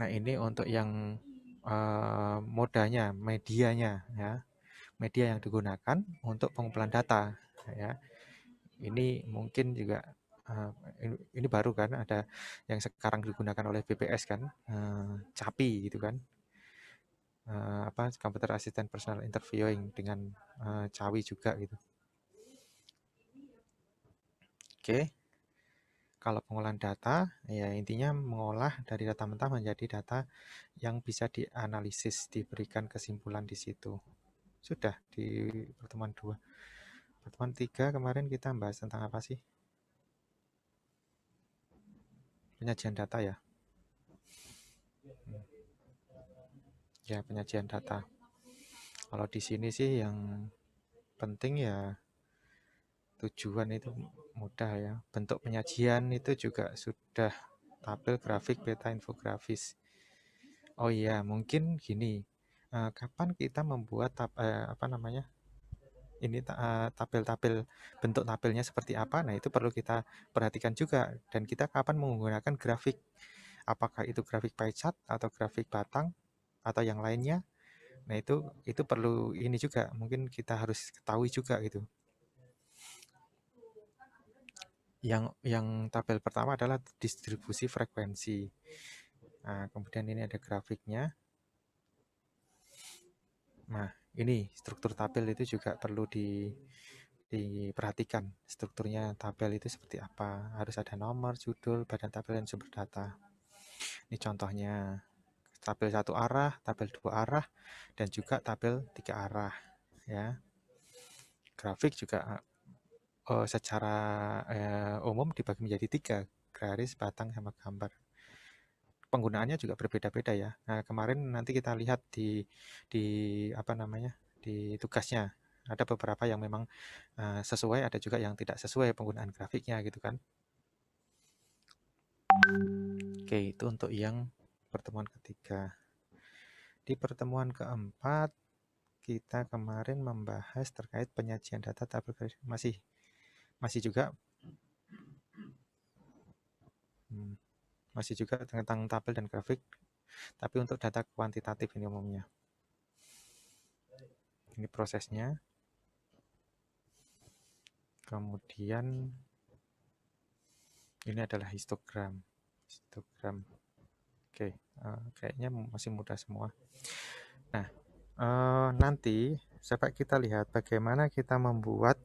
Nah, ini untuk yang modanya, medianya ya. Media yang digunakan untuk pengumpulan data ya. Ini mungkin juga ini baru kan, ada yang sekarang digunakan oleh BPS kan, CAPI gitu kan. Computer Assistant Personal Interviewing dengan CAWI juga gitu. Oke. Kalau pengolahan data, ya intinya mengolah dari data mentah menjadi data yang bisa dianalisis, diberikan kesimpulan di situ. Sudah di pertemuan 2. Pertemuan 3 kemarin kita bahas tentang apa sih? Penyajian data ya. Ya, penyajian data. Kalau di sini sih yang penting ya tujuan itu mudah ya. Bentuk penyajian itu juga sudah tabel, grafik, peta, infografis. Oh iya, mungkin gini. Kapan kita membuat tabel-tabel, bentuk tabelnya seperti apa? Nah, itu perlu kita perhatikan juga. Dan kita kapan menggunakan grafik? Apakah itu grafik pie chart atau grafik batang atau yang lainnya? Nah, itu perlu ini juga. Mungkin kita harus ketahui juga gitu. Yang tabel pertama adalah distribusi frekuensi. Nah, kemudian ini ada grafiknya. Nah, ini struktur tabel itu juga perlu diperhatikan. Strukturnya tabel itu seperti apa. Harus ada nomor, judul, badan tabel, dan sumber data. Ini contohnya. Tabel satu arah, tabel dua arah, dan juga tabel 3 arah. Ya. Grafik juga secara umum dibagi menjadi 3, garis, batang, sama gambar. Penggunaannya juga berbeda-beda ya. Nah, kemarin nanti kita lihat di di tugasnya. Ada beberapa yang memang sesuai, ada juga yang tidak sesuai penggunaan grafiknya gitu kan. Oke, itu untuk yang pertemuan ketiga. Di pertemuan keempat, kita kemarin membahas terkait penyajian data tabel masih juga masih juga tentang tabel dan grafik, tapi untuk data kuantitatif ini umumnya. Ini prosesnya. Kemudian ini adalah histogram. Oke, kayaknya masih mudah semua. Nah, nanti coba kita lihat bagaimana kita membuat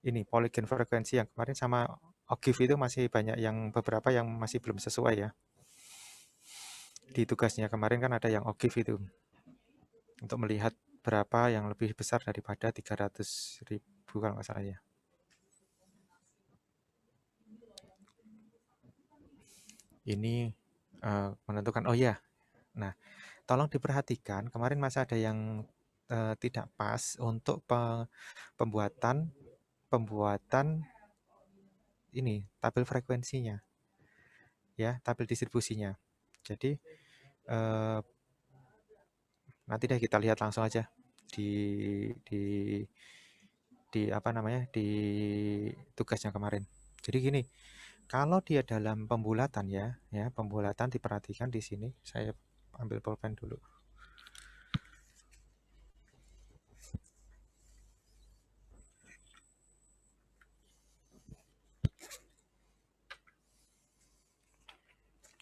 ini polygon frekuensi yang kemarin sama OGIF itu masih banyak yang beberapa yang masih belum sesuai ya. Di tugasnya kemarin kan ada yang OGIF itu untuk melihat berapa yang lebih besar daripada 300.000 kalau nggak salah ya. Ini menentukan, oh ya, nah tolong diperhatikan kemarin masih ada yang tidak pas untuk pembuatan ini tabel frekuensinya ya, tabel distribusinya. Jadi nanti deh kita lihat langsung aja di di tugasnya kemarin. Jadi gini, kalau dia dalam pembulatan ya pembulatan diperhatikan di sini. Saya ambil pulpen dulu.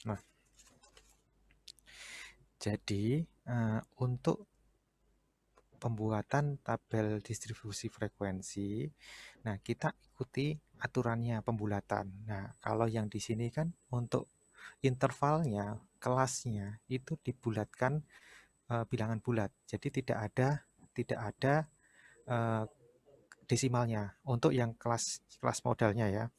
Nah, jadi untuk pembuatan tabel distribusi frekuensi, nah kita ikuti aturannya pembulatan. Nah, kalau yang di sini kan untuk intervalnya, kelasnya itu dibulatkan bilangan bulat. Jadi tidak ada desimalnya untuk yang kelas modalnya ya.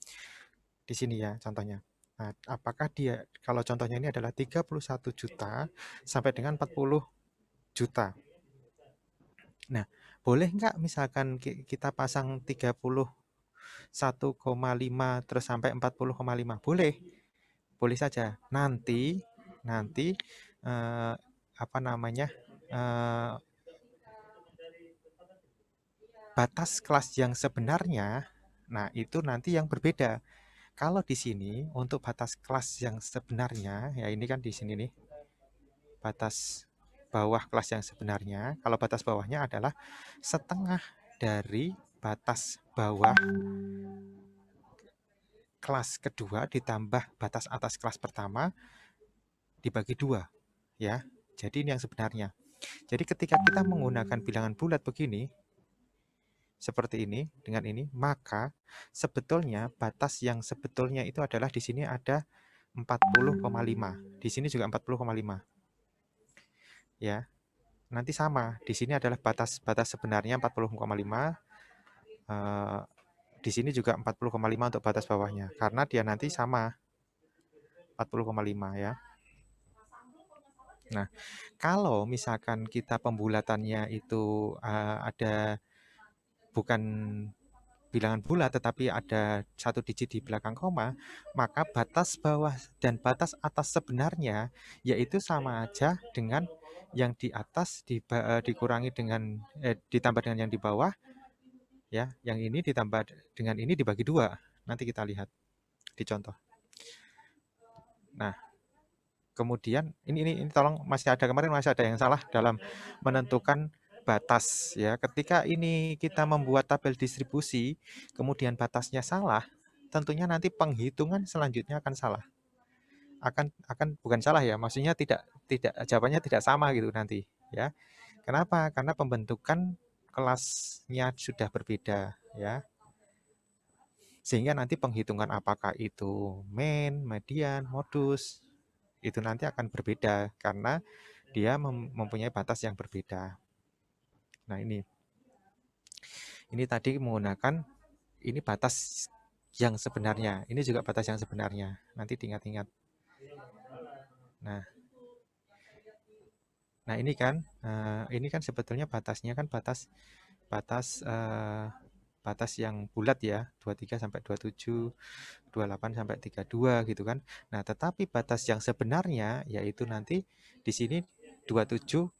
Di sini ya contohnya. Nah, apakah dia kalau contohnya ini adalah 31 juta sampai dengan 40 juta. Nah, boleh nggak misalkan kita pasang 31,5 terus sampai 40,5? Boleh. Boleh saja. Nanti eh, apa namanya? Eh, batas kelas yang sebenarnya, nah itu nanti yang berbeda. kalau di sini untuk batas kelas yang sebenarnya, ya ini kan di sini nih, batas bawah kelas yang sebenarnya, kalau batas bawahnya adalah setengah dari batas bawah kelas kedua ditambah batas atas kelas pertama dibagi 2, ya. Jadi ini yang sebenarnya. Jadi ketika kita menggunakan bilangan bulat begini, seperti ini, dengan ini, maka sebetulnya batas yang sebetulnya itu adalah di sini ada 40,5. Di sini juga 40,5. Ya. Nanti sama, di sini adalah batas sebenarnya 40,5. Di sini juga 40,5 untuk batas bawahnya, karena dia nanti sama 40,5 ya. Nah, kalau misalkan kita pembulatannya itu ada bukan bilangan bulat tetapi ada satu digit di belakang koma, maka batas bawah dan batas atas sebenarnya yaitu sama aja dengan yang di atas dikurangi dengan ditambah dengan yang di bawah, ya, yang ini ditambah dengan ini dibagi 2. Nanti kita lihat di contoh. Nah, kemudian ini tolong, masih ada kemarin masih ada yang salah dalam menentukan batas ya. Ketika ini kita membuat tabel distribusi, kemudian batasnya salah, tentunya nanti penghitungan selanjutnya akan salah. Akan bukan salah ya, maksudnya tidak jawabannya tidak sama gitu nanti ya. Kenapa? Karena pembentukan kelasnya sudah berbeda ya. Sehingga nanti penghitungan apakah itu main, median, modus itu nanti akan berbeda karena dia mempunyai batas yang berbeda. Nah, ini tadi menggunakan ini batas yang sebenarnya. Ini juga batas yang sebenarnya. Nanti diingat-ingat. Nah, ini kan sebetulnya batasnya kan batas yang bulat ya, 23 sampai 27, 28 sampai 32 gitu kan. Nah, tetapi batas yang sebenarnya yaitu nanti di sini 27,5,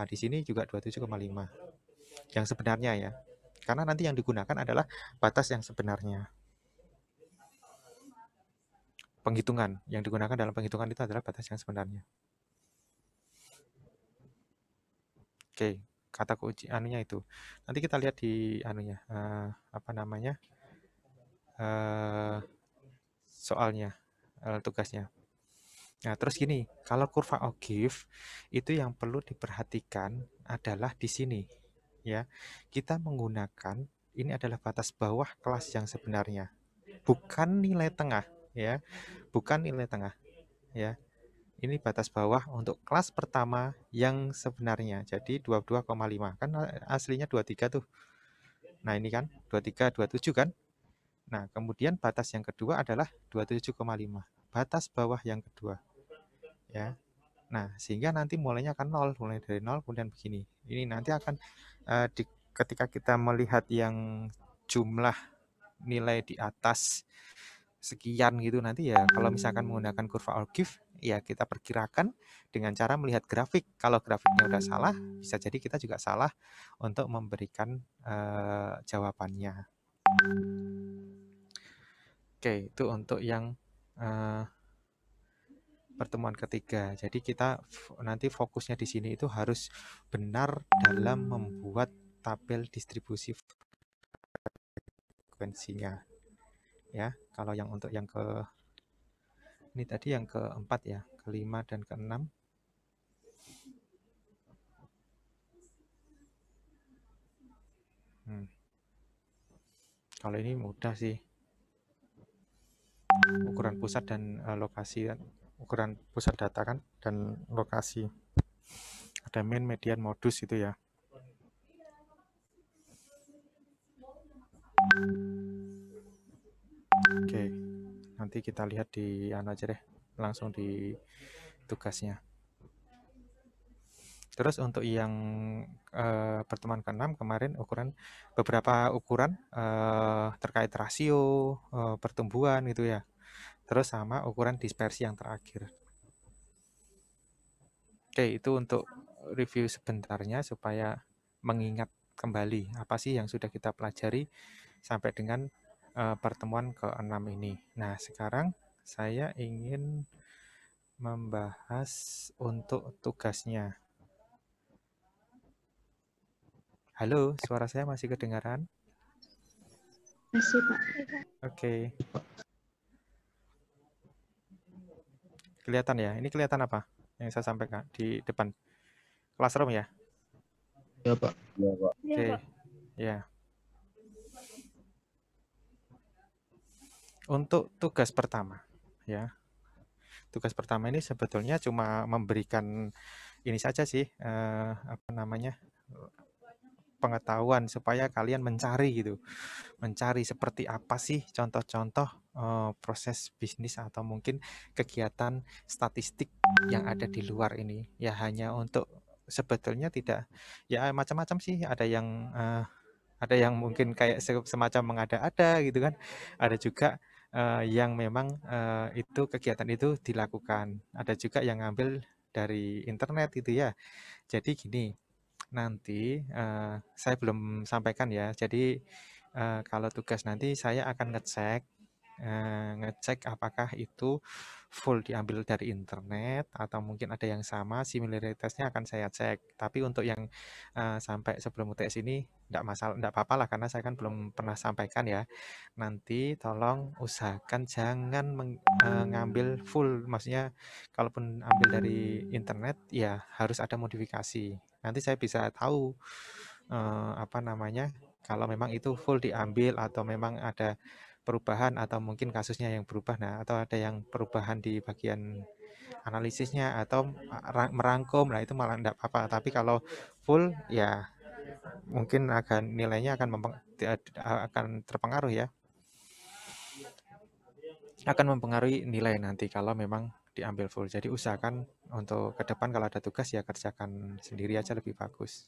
di sini juga 27,5. Yang sebenarnya ya. Karena nanti yang digunakan adalah batas yang sebenarnya. Penghitungan yang digunakan dalam penghitungan itu adalah batas yang sebenarnya. Oke, kata kunci anunya itu. Nanti kita lihat di anunya, soalnya, tugasnya. Nah, terus gini, kalau kurva Ogive itu yang perlu diperhatikan adalah di sini, ya. Kita menggunakan ini adalah batas bawah kelas yang sebenarnya, bukan nilai tengah, ya, bukan nilai tengah, ya. Ini batas bawah untuk kelas pertama yang sebenarnya. Jadi 22,5 kan aslinya 23 tuh. Nah, ini kan 23, 27 kan. Nah, kemudian batas yang kedua adalah 27,5. Batas bawah yang kedua. Ya. Nah, sehingga nanti mulainya akan 0, mulai dari 0 kemudian begini. Ini nanti akan ketika kita melihat yang jumlah nilai di atas sekian gitu nanti ya, kalau misalkan menggunakan kurva Ogive ya kita perkirakan dengan cara melihat grafik. Kalau grafiknya udah salah, bisa jadi kita juga salah untuk memberikan jawabannya. Oke, itu untuk yang pertemuan ketiga. Jadi kita nanti fokusnya di sini itu harus benar dalam membuat tabel distribusi frekuensinya. Ya, kalau yang untuk yang ini tadi yang keempat ya, kelima dan keenam. Kalau ini mudah sih. Ukuran pusat dan lokasi kan. Ukuran pusat data kan dan lokasi. Ada min, median, modus itu ya. Oke. Nanti kita lihat di aja deh, langsung di tugasnya. Terus untuk yang pertemuan ke-6 kemarin beberapa ukuran terkait rasio, pertumbuhan gitu ya. Terus sama ukuran dispersi yang terakhir. Oke, itu untuk review sebentarnya supaya mengingat kembali apa sih yang sudah kita pelajari sampai dengan pertemuan ke-6 ini. Nah, sekarang saya ingin membahas untuk tugasnya. Halo, suara saya masih kedengaran? Masih, Pak. Oke. Kelihatan ya? Ini kelihatan apa yang saya sampaikan di depan? Classroom ya? Ya, Pak. Oke. Ya. Untuk tugas pertama, ya. Tugas pertama ini sebetulnya cuma memberikan ini saja sih, pengetahuan supaya kalian mencari gitu. Mencari seperti apa sih contoh-contoh proses bisnis atau mungkin kegiatan statistik yang ada di luar ini. Ya hanya untuk sebetulnya tidak ya macam-macam sih, ada yang mungkin kayak semacam mengada-ada gitu kan. Ada juga yang memang itu kegiatan itu dilakukan. Ada juga yang ngambil dari internet gitu ya. Jadi gini, nanti saya belum sampaikan ya. Jadi kalau tugas nanti saya akan ngecek apakah itu full diambil dari internet atau mungkin ada yang sama, similaritasnya akan saya cek. Tapi untuk yang sampai sebelum UTS ini enggak masalah, enggak apa-apa lah karena saya kan belum pernah sampaikan ya. Nanti tolong usahakan jangan ngambil full, maksudnya kalaupun ambil dari internet ya harus ada modifikasi. Nanti saya bisa tahu kalau memang itu full diambil atau memang ada perubahan atau mungkin kasusnya yang berubah, nah atau ada yang perubahan di bagian analisisnya atau merangkum, nah itu malah enggak apa-apa. Tapi kalau full ya mungkin nilainya akan terpengaruh ya. Akan mempengaruhi nilai nanti kalau memang diambil full. Jadi usahakan untuk ke depan kalau ada tugas ya kerjakan sendiri aja lebih bagus.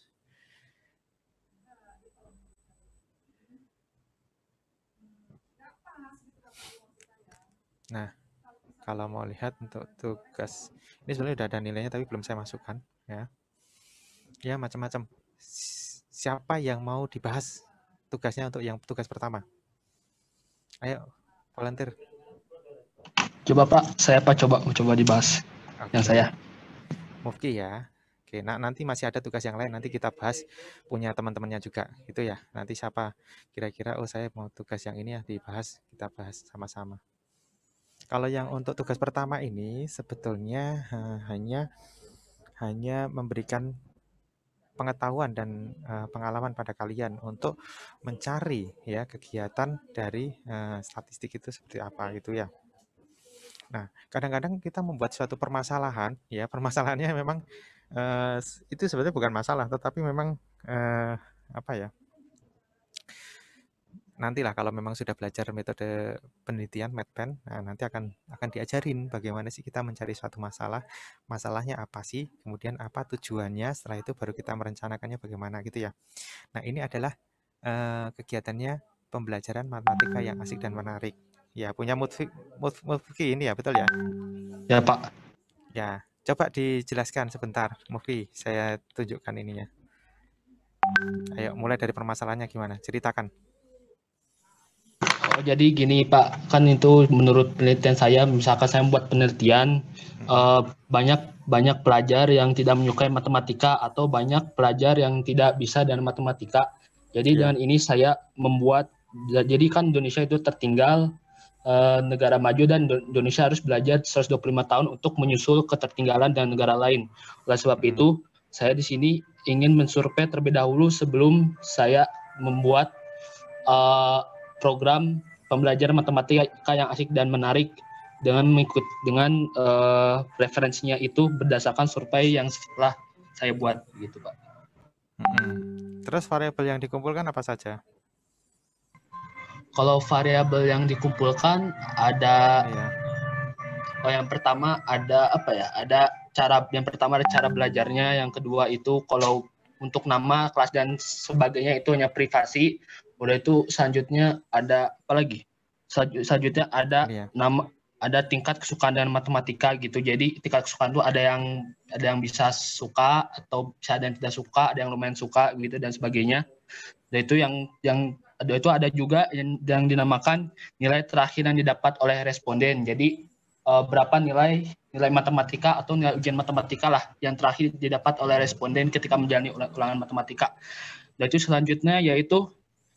Nah, kalau mau lihat untuk tugas, ini sebenarnya udah ada nilainya tapi belum saya masukkan ya. Ya macam-macam. Siapa yang mau dibahas tugasnya untuk yang tugas pertama? Ayo, volunteer. Coba Pak, saya coba dibahas. Oke. Yang saya. Mufki ya. Oke, nah nanti masih ada tugas yang lain, nanti kita bahas punya teman-temannya juga, gitu ya. Nanti siapa kira-kira, oh saya mau tugas yang ini ya dibahas, kita bahas sama-sama. Kalau yang untuk tugas pertama ini sebetulnya hanya memberikan pengetahuan dan pengalaman pada kalian untuk mencari ya kegiatan dari statistik itu seperti apa gitu ya. Nah, kadang-kadang kita membuat suatu permasalahan, ya permasalahannya memang itu sebenarnya bukan masalah, tetapi memang apa ya? Nantilah kalau memang sudah belajar metode penelitian MedPen, nah nanti akan diajarin bagaimana sih kita mencari suatu masalah, masalahnya apa sih, kemudian apa tujuannya, setelah itu baru kita merencanakannya bagaimana gitu ya. Nah ini adalah kegiatannya pembelajaran matematika yang asik dan menarik. Ya punya Mufki ini ya, betul ya? Ya Pak. Ya, coba dijelaskan sebentar Mufki, saya tunjukkan ininya. Ayo mulai dari permasalahannya gimana, ceritakan. Oh, jadi gini Pak, kan itu menurut penelitian saya, misalkan saya membuat penelitian, banyak pelajar yang tidak menyukai matematika atau banyak pelajar yang tidak bisa dengan matematika. Jadi dengan ini saya membuat, jadi kan Indonesia itu tertinggal, negara maju dan Indonesia harus belajar 125 tahun untuk menyusul ketertinggalan dengan negara lain. Oleh sebab itu, saya di sini ingin mensurvei terlebih dahulu sebelum saya membuat program pembelajaran matematika yang asik dan menarik dengan referensinya itu berdasarkan survei yang setelah saya buat gitu Pak. Terus variabel yang dikumpulkan apa saja? Kalau variabel yang dikumpulkan ada yang pertama ada apa ya? Yang pertama ada cara belajarnya, yang kedua itu kalau untuk nama, kelas dan sebagainya itu hanya privasi. Udah itu selanjutnya ada apa lagi? Selanjutnya ada nama, ada tingkat kesukaan dengan matematika gitu. Jadi tingkat kesukaan itu ada yang bisa suka atau bisa ada yang tidak suka, ada yang lumayan suka gitu dan sebagainya. Dan itu yang ada juga yang dinamakan nilai terakhir yang didapat oleh responden. Jadi berapa nilai matematika atau nilai ujian matematika lah yang terakhir didapat oleh responden ketika menjalani ulangan matematika. Dan itu selanjutnya yaitu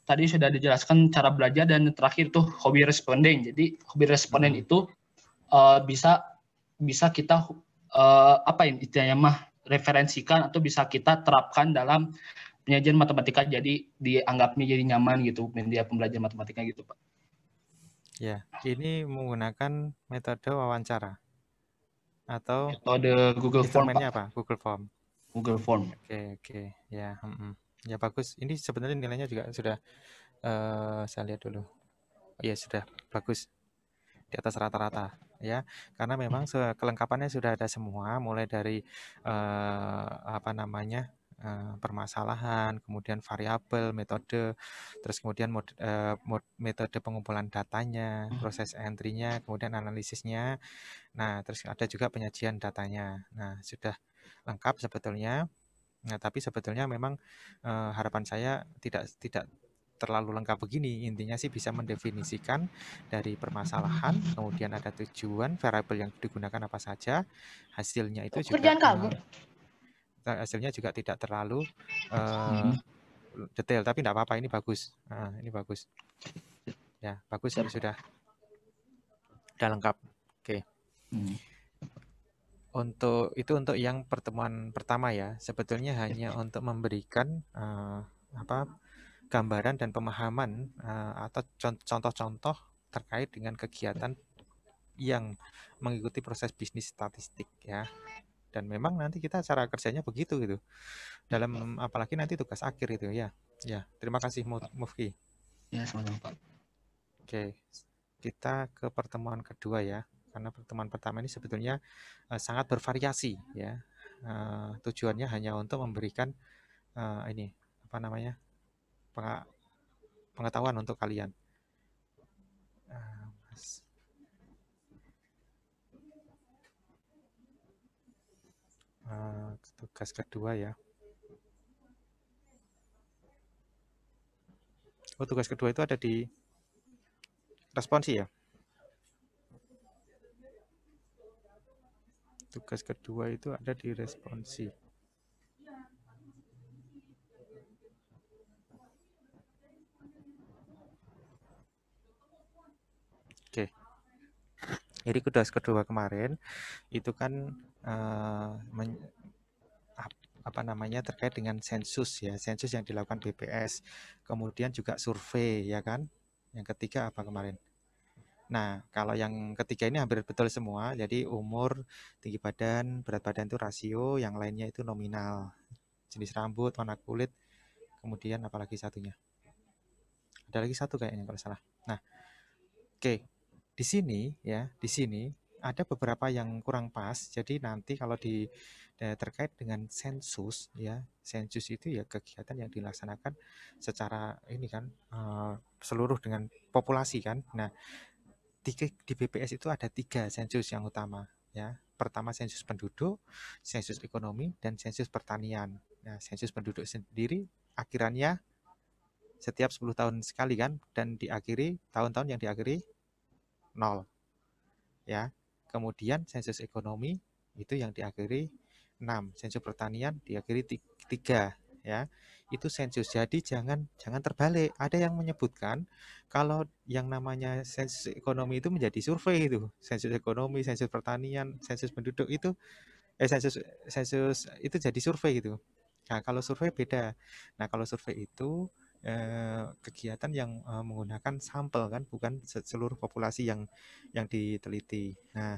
tadi sudah dijelaskan cara belajar, dan terakhir tuh hobi responden. Jadi hobi responden itu bisa kita istilahnya referensikan atau bisa kita terapkan dalam penyajian matematika, jadi dianggapnya jadi nyaman gitu media pembelajaran matematika gitu Pak. Ya, ini menggunakan metode wawancara atau metode Google Form instrumennya Pak. apa? Google Form. Google Form. Oke. Ya, ya bagus. Ini sebenarnya nilainya juga sudah saya lihat dulu. Iya, sudah bagus. Di atas rata-rata ya, karena memang kelengkapannya sudah ada semua, mulai dari permasalahan, kemudian variabel, metode, terus kemudian metode pengumpulan datanya, proses entry-nya, kemudian analisisnya. Nah, terus ada juga penyajian datanya. Nah, sudah lengkap sebetulnya. Nah, tapi sebetulnya memang harapan saya tidak terlalu lengkap begini. Intinya sih bisa mendefinisikan dari permasalahan, kemudian ada tujuan, variabel yang digunakan apa saja, hasilnya itu juga hasilnya juga tidak terlalu detail, tapi tidak apa-apa, ini bagus. Ini bagus. Ya, bagus, ini sudah lengkap. Oke. Untuk yang pertemuan pertama ya, sebetulnya hanya untuk memberikan gambaran dan pemahaman atau contoh-contoh terkait dengan kegiatan yang mengikuti proses bisnis statistik ya. Dan memang nanti kita cara kerjanya begitu gitu. Dalam apalagi nanti tugas akhir itu ya. Ya, terima kasih Mufki. Ya, sama-sama Pak. Oke. Kita ke pertemuan kedua ya. Karena pertemuan pertama ini sebetulnya sangat bervariasi ya. Tujuannya hanya untuk memberikan pengetahuan untuk kalian. Tugas kedua ya. Tugas kedua itu ada di responsi ya. Tugas kedua itu ada di responsi. Oke. Jadi tugas kedua kemarin itu kan terkait dengan sensus ya, sensus yang dilakukan BPS, kemudian juga survei ya kan. Yang ketiga apa kemarin? Nah, kalau yang ketiga ini hampir betul semua. Jadi umur, tinggi badan, berat badan itu rasio, yang lainnya itu nominal. Jenis rambut, warna kulit, kemudian apalagi satunya. Ada lagi satu kayaknya kalau salah. Nah, oke. Di sini ada beberapa yang kurang pas. Jadi nanti kalau terkait dengan sensus ya, sensus itu ya kegiatan yang dilaksanakan secara ini kan seluruh dengan populasi kan. Nah, di BPS itu ada 3 sensus yang utama ya. Pertama sensus penduduk, sensus ekonomi, dan sensus pertanian. Nah, sensus penduduk sendiri akhirannya setiap 10 tahun sekali kan, dan diakhiri tahun-tahun yang diakhiri 0 ya. Kemudian sensus ekonomi itu yang diakhiri 6, sensus pertanian diakhiri 3 ya. Itu sensus. Jadi jangan terbalik. Ada yang menyebutkan kalau yang namanya sensus ekonomi itu menjadi survei itu. Sensus ekonomi, sensus pertanian, sensus penduduk itu sensus itu jadi survei gitu. Nah, kalau survei beda. Nah, kalau survei itu kegiatan yang menggunakan sampel kan, bukan seluruh populasi yang diteliti. Nah,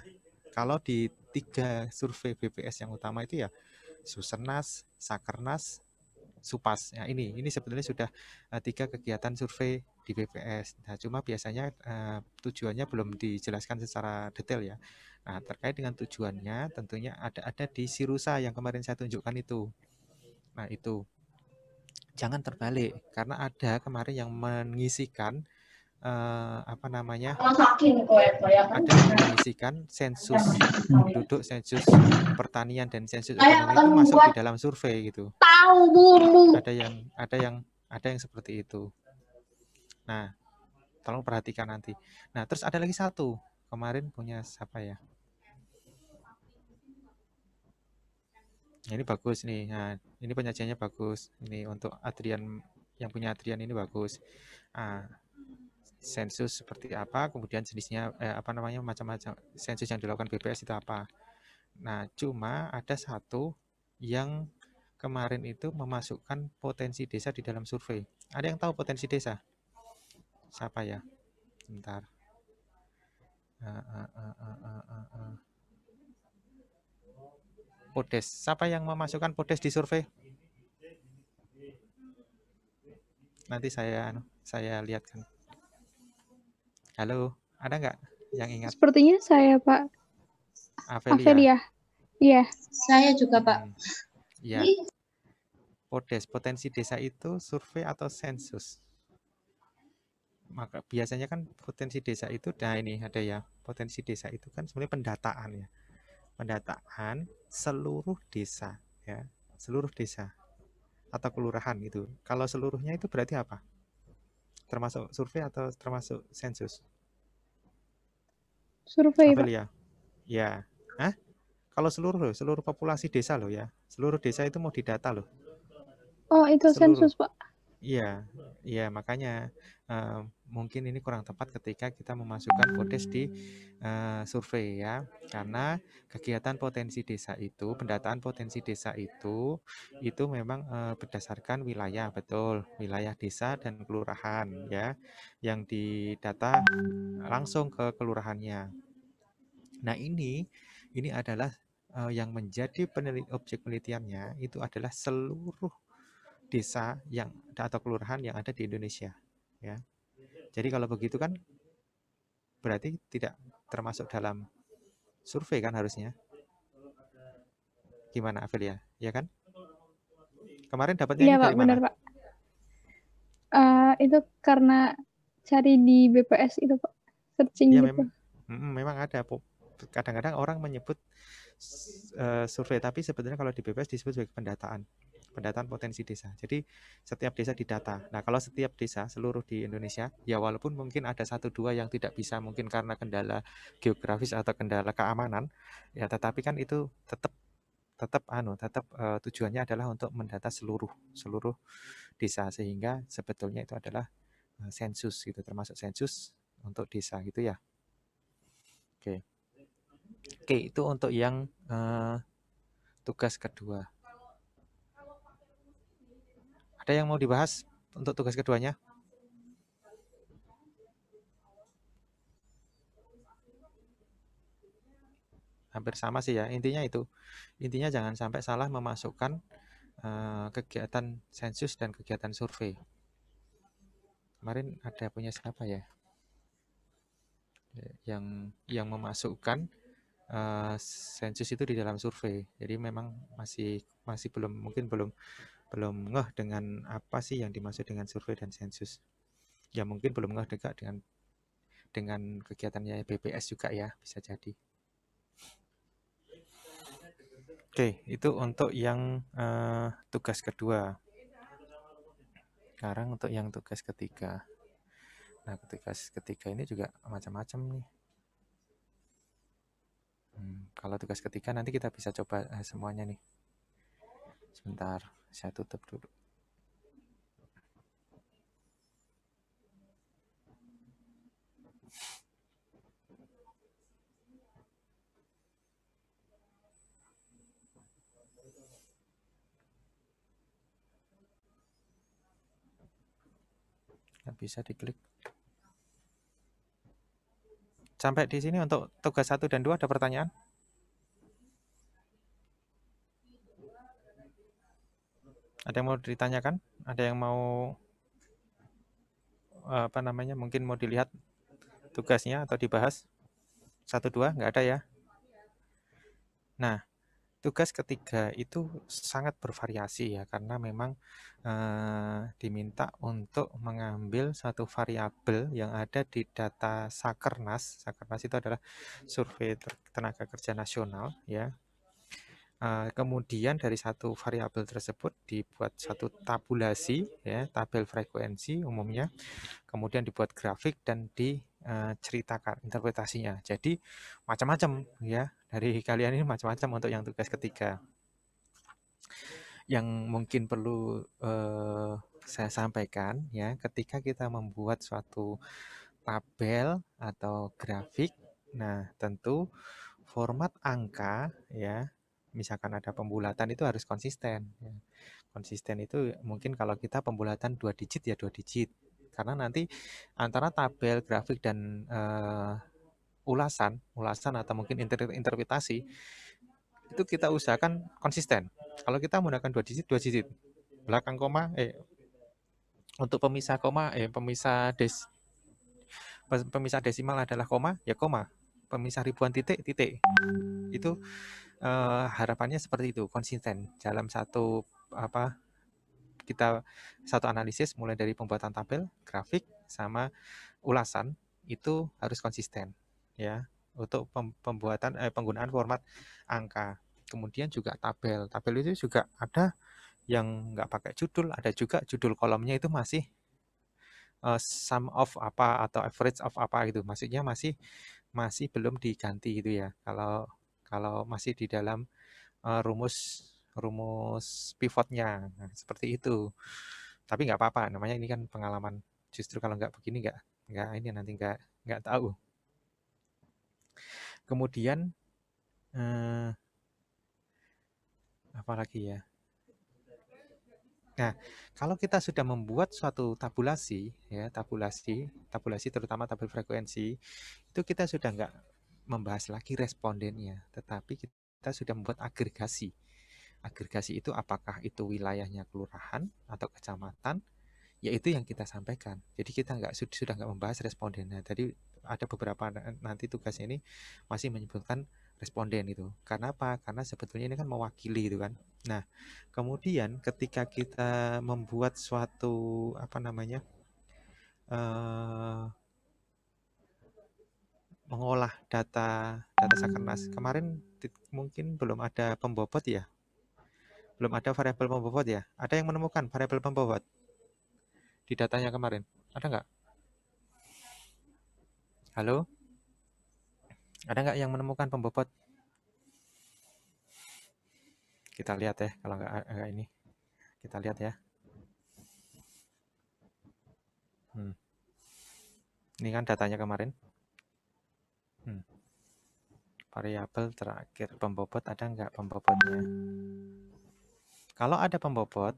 kalau di 3 survei BPS yang utama itu ya Susenas, Sakernas, Supas. Nah, ini sebenarnya sudah 3 kegiatan survei di BPS. Nah, cuma biasanya tujuannya belum dijelaskan secara detail ya. Nah, terkait dengan tujuannya tentunya ada di Sirusa yang kemarin saya tunjukkan itu. Nah, itu jangan terbalik, karena ada kemarin yang mengisikan ada yang mengisikan sensus penduduk, sensus pertanian, dan sensus ekonomi itu masuk di dalam survei gitu. Ada yang seperti itu. Nah, tolong perhatikan nanti. Nah, terus ada lagi satu. Kemarin punya siapa ya? Ini bagus nih. Nah, ini penyajiannya bagus. Ini untuk Adrian, yang punya Adrian ini bagus. Sensus seperti apa, kemudian jenisnya apa namanya, macam-macam sensus yang dilakukan BPS itu apa. Nah, cuma ada satu yang kemarin itu memasukkan potensi desa di dalam survei. Ada yang tahu potensi desa? Siapa ya? Bentar. Podes. Siapa yang memasukkan Podes di survei? Nanti saya lihatkan. Halo, ada nggak yang ingat? Sepertinya saya, Pak. Avelia. Iya. Saya juga, Pak. Ya. Podes, potensi desa itu survei atau sensus? Maka biasanya kan potensi desa itu, nah ini ada ya, potensi desa itu kan sebenarnya pendataan ya. Pendataan seluruh desa ya, seluruh desa atau kelurahan itu. Kalau seluruhnya itu berarti apa? Termasuk survei atau termasuk sensus? Survei, Pak. Avelia. Ya. Hah? Kalau seluruh populasi desa loh ya. Seluruh desa itu mau didata loh. Oh, itu Seluruh. sensus, Pak. Iya, iya makanya mungkin ini kurang tepat ketika kita memasukkan Podes di survei ya, karena kegiatan potensi desa itu, pendataan potensi desa itu memang berdasarkan wilayah, betul, wilayah desa dan kelurahan ya, yang didata langsung ke kelurahannya. Nah ini adalah yang menjadi objek penelitiannya itu adalah seluruh desa yang atau kelurahan yang ada di Indonesia ya. Jadi kalau begitu kan berarti tidak termasuk dalam survei kan harusnya. Gimana Avelia? Ya kan? Kemarin dapatnya Iya, ini Pak, dari benar, mana? Pak. Itu karena cari di BPS itu, Pak. Searching Ya gitu. memang ada. Kadang-kadang orang menyebut survei, tapi sebenarnya kalau di BPS disebut sebagai pendataan potensi desa. Jadi setiap desa didata. Nah kalau setiap desa seluruh di Indonesia, ya walaupun mungkin ada 1-2 yang tidak bisa, mungkin karena kendala geografis atau kendala keamanan, ya tetapi kan itu tetap tujuannya adalah untuk mendata seluruh desa, sehingga sebetulnya itu adalah sensus gitu, termasuk sensus untuk desa gitu ya. Oke, itu untuk yang tugas kedua. Ada yang mau dibahas untuk tugas keduanya? Hampir sama sih ya, intinya itu. Intinya jangan sampai salah memasukkan kegiatan sensus dan kegiatan survei. Kemarin ada punya siapa ya? Yang memasukkan sensus itu di dalam survei. Jadi memang masih belum ngeh dengan apa sih yang dimaksud dengan survei dan sensus. Ya mungkin belum ngeh juga dengan kegiatannya BPS juga ya, bisa jadi. Oke, itu untuk yang tugas kedua. Sekarang untuk yang tugas ketiga. Nah, tugas ketiga ini juga macam-macam nih. Kalau tugas ketiga nanti kita bisa coba semuanya nih. Sebentar, saya tutup dulu. Nggak bisa diklik. Sampai di sini untuk tugas 1 dan 2 ada pertanyaan? Ada yang mau ditanyakan? Ada yang mau mungkin mau dilihat tugasnya atau dibahas? 1, 2 nggak ada ya? Nah, tugas ketiga itu sangat bervariasi ya, karena memang diminta untuk mengambil satu variabel yang ada di data Sakernas. Sakernas itu adalah survei tenaga kerja nasional ya. Kemudian dari satu variabel tersebut dibuat satu tabulasi, ya, tabel frekuensi umumnya, kemudian dibuat grafik dan diceritakan interpretasinya. Jadi macam-macam, ya, dari kalian ini macam-macam untuk yang tugas ketiga. Yang mungkin perlu saya sampaikan, ya, ketika kita membuat suatu tabel atau grafik, nah tentu format angka, ya, misalkan ada pembulatan itu harus konsisten, ya. Konsisten itu mungkin kalau kita pembulatan 2 digit ya 2 digit, karena nanti antara tabel, grafik, dan ulasan atau mungkin interpretasi itu kita usahakan konsisten. Kalau kita menggunakan 2 digit, belakang koma, untuk pemisah koma, pemisah desimal adalah koma, ya koma. Pemisah ribuan titik, titik. Itu harapannya seperti itu, konsisten dalam satu satu analisis, mulai dari pembuatan tabel, grafik, sama ulasan, itu harus konsisten, ya, untuk penggunaan format angka. Kemudian juga tabel itu juga ada yang nggak pakai judul, ada juga judul kolomnya itu masih sum of apa atau average of apa gitu, maksudnya masih belum diganti gitu ya, kalau masih di dalam rumus pivotnya. Nah, seperti itu. Tapi nggak apa-apa, namanya ini kan pengalaman. Justru kalau nggak begini nggak ini nanti nggak tahu. Kemudian apa lagi ya? Nah, kalau kita sudah membuat suatu tabulasi, ya, tabulasi terutama tabel frekuensi, itu kita sudah nggak membahas lagi respondennya, tetapi kita sudah membuat agregasi. Agregasi itu apakah itu wilayahnya kelurahan atau kecamatan, yaitu yang kita sampaikan. Jadi kita sudah nggak membahas respondennya. Tadi ada beberapa nanti tugas ini masih menyebutkan responden itu. Karena apa? Karena sebetulnya ini kan mewakili itu kan. Nah, kemudian ketika kita membuat suatu mengolah data Sakernas, kemarin mungkin belum ada pembobot ya. Belum ada variabel pembobot ya. Ada yang menemukan variabel pembobot di datanya kemarin? Ada nggak? Halo? Ada nggak yang menemukan pembobot? Kita lihat ya, kalau nggak ini. Kita lihat ya. Ini kan datanya kemarin. Variabel terakhir, pembobot ada nggak pembobotnya? Kalau ada pembobot,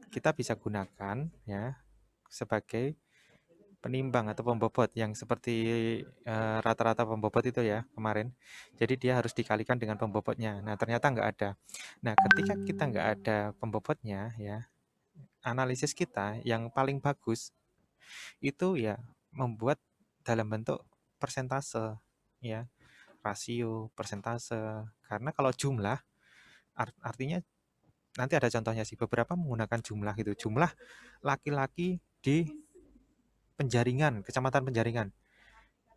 kita bisa gunakan ya sebagai penimbang atau pembobot yang seperti rata-rata pembobot itu ya kemarin. Jadi dia harus dikalikan dengan pembobotnya. Nah, ternyata nggak ada. Nah, ketika kita nggak ada pembobotnya ya, analisis kita yang paling bagus itu ya membuat dalam bentuk persentase, ya, rasio, persentase. Karena kalau jumlah artinya nanti ada contohnya sih, beberapa menggunakan jumlah gitu, jumlah laki-laki di Penjaringan, kecamatan Penjaringan.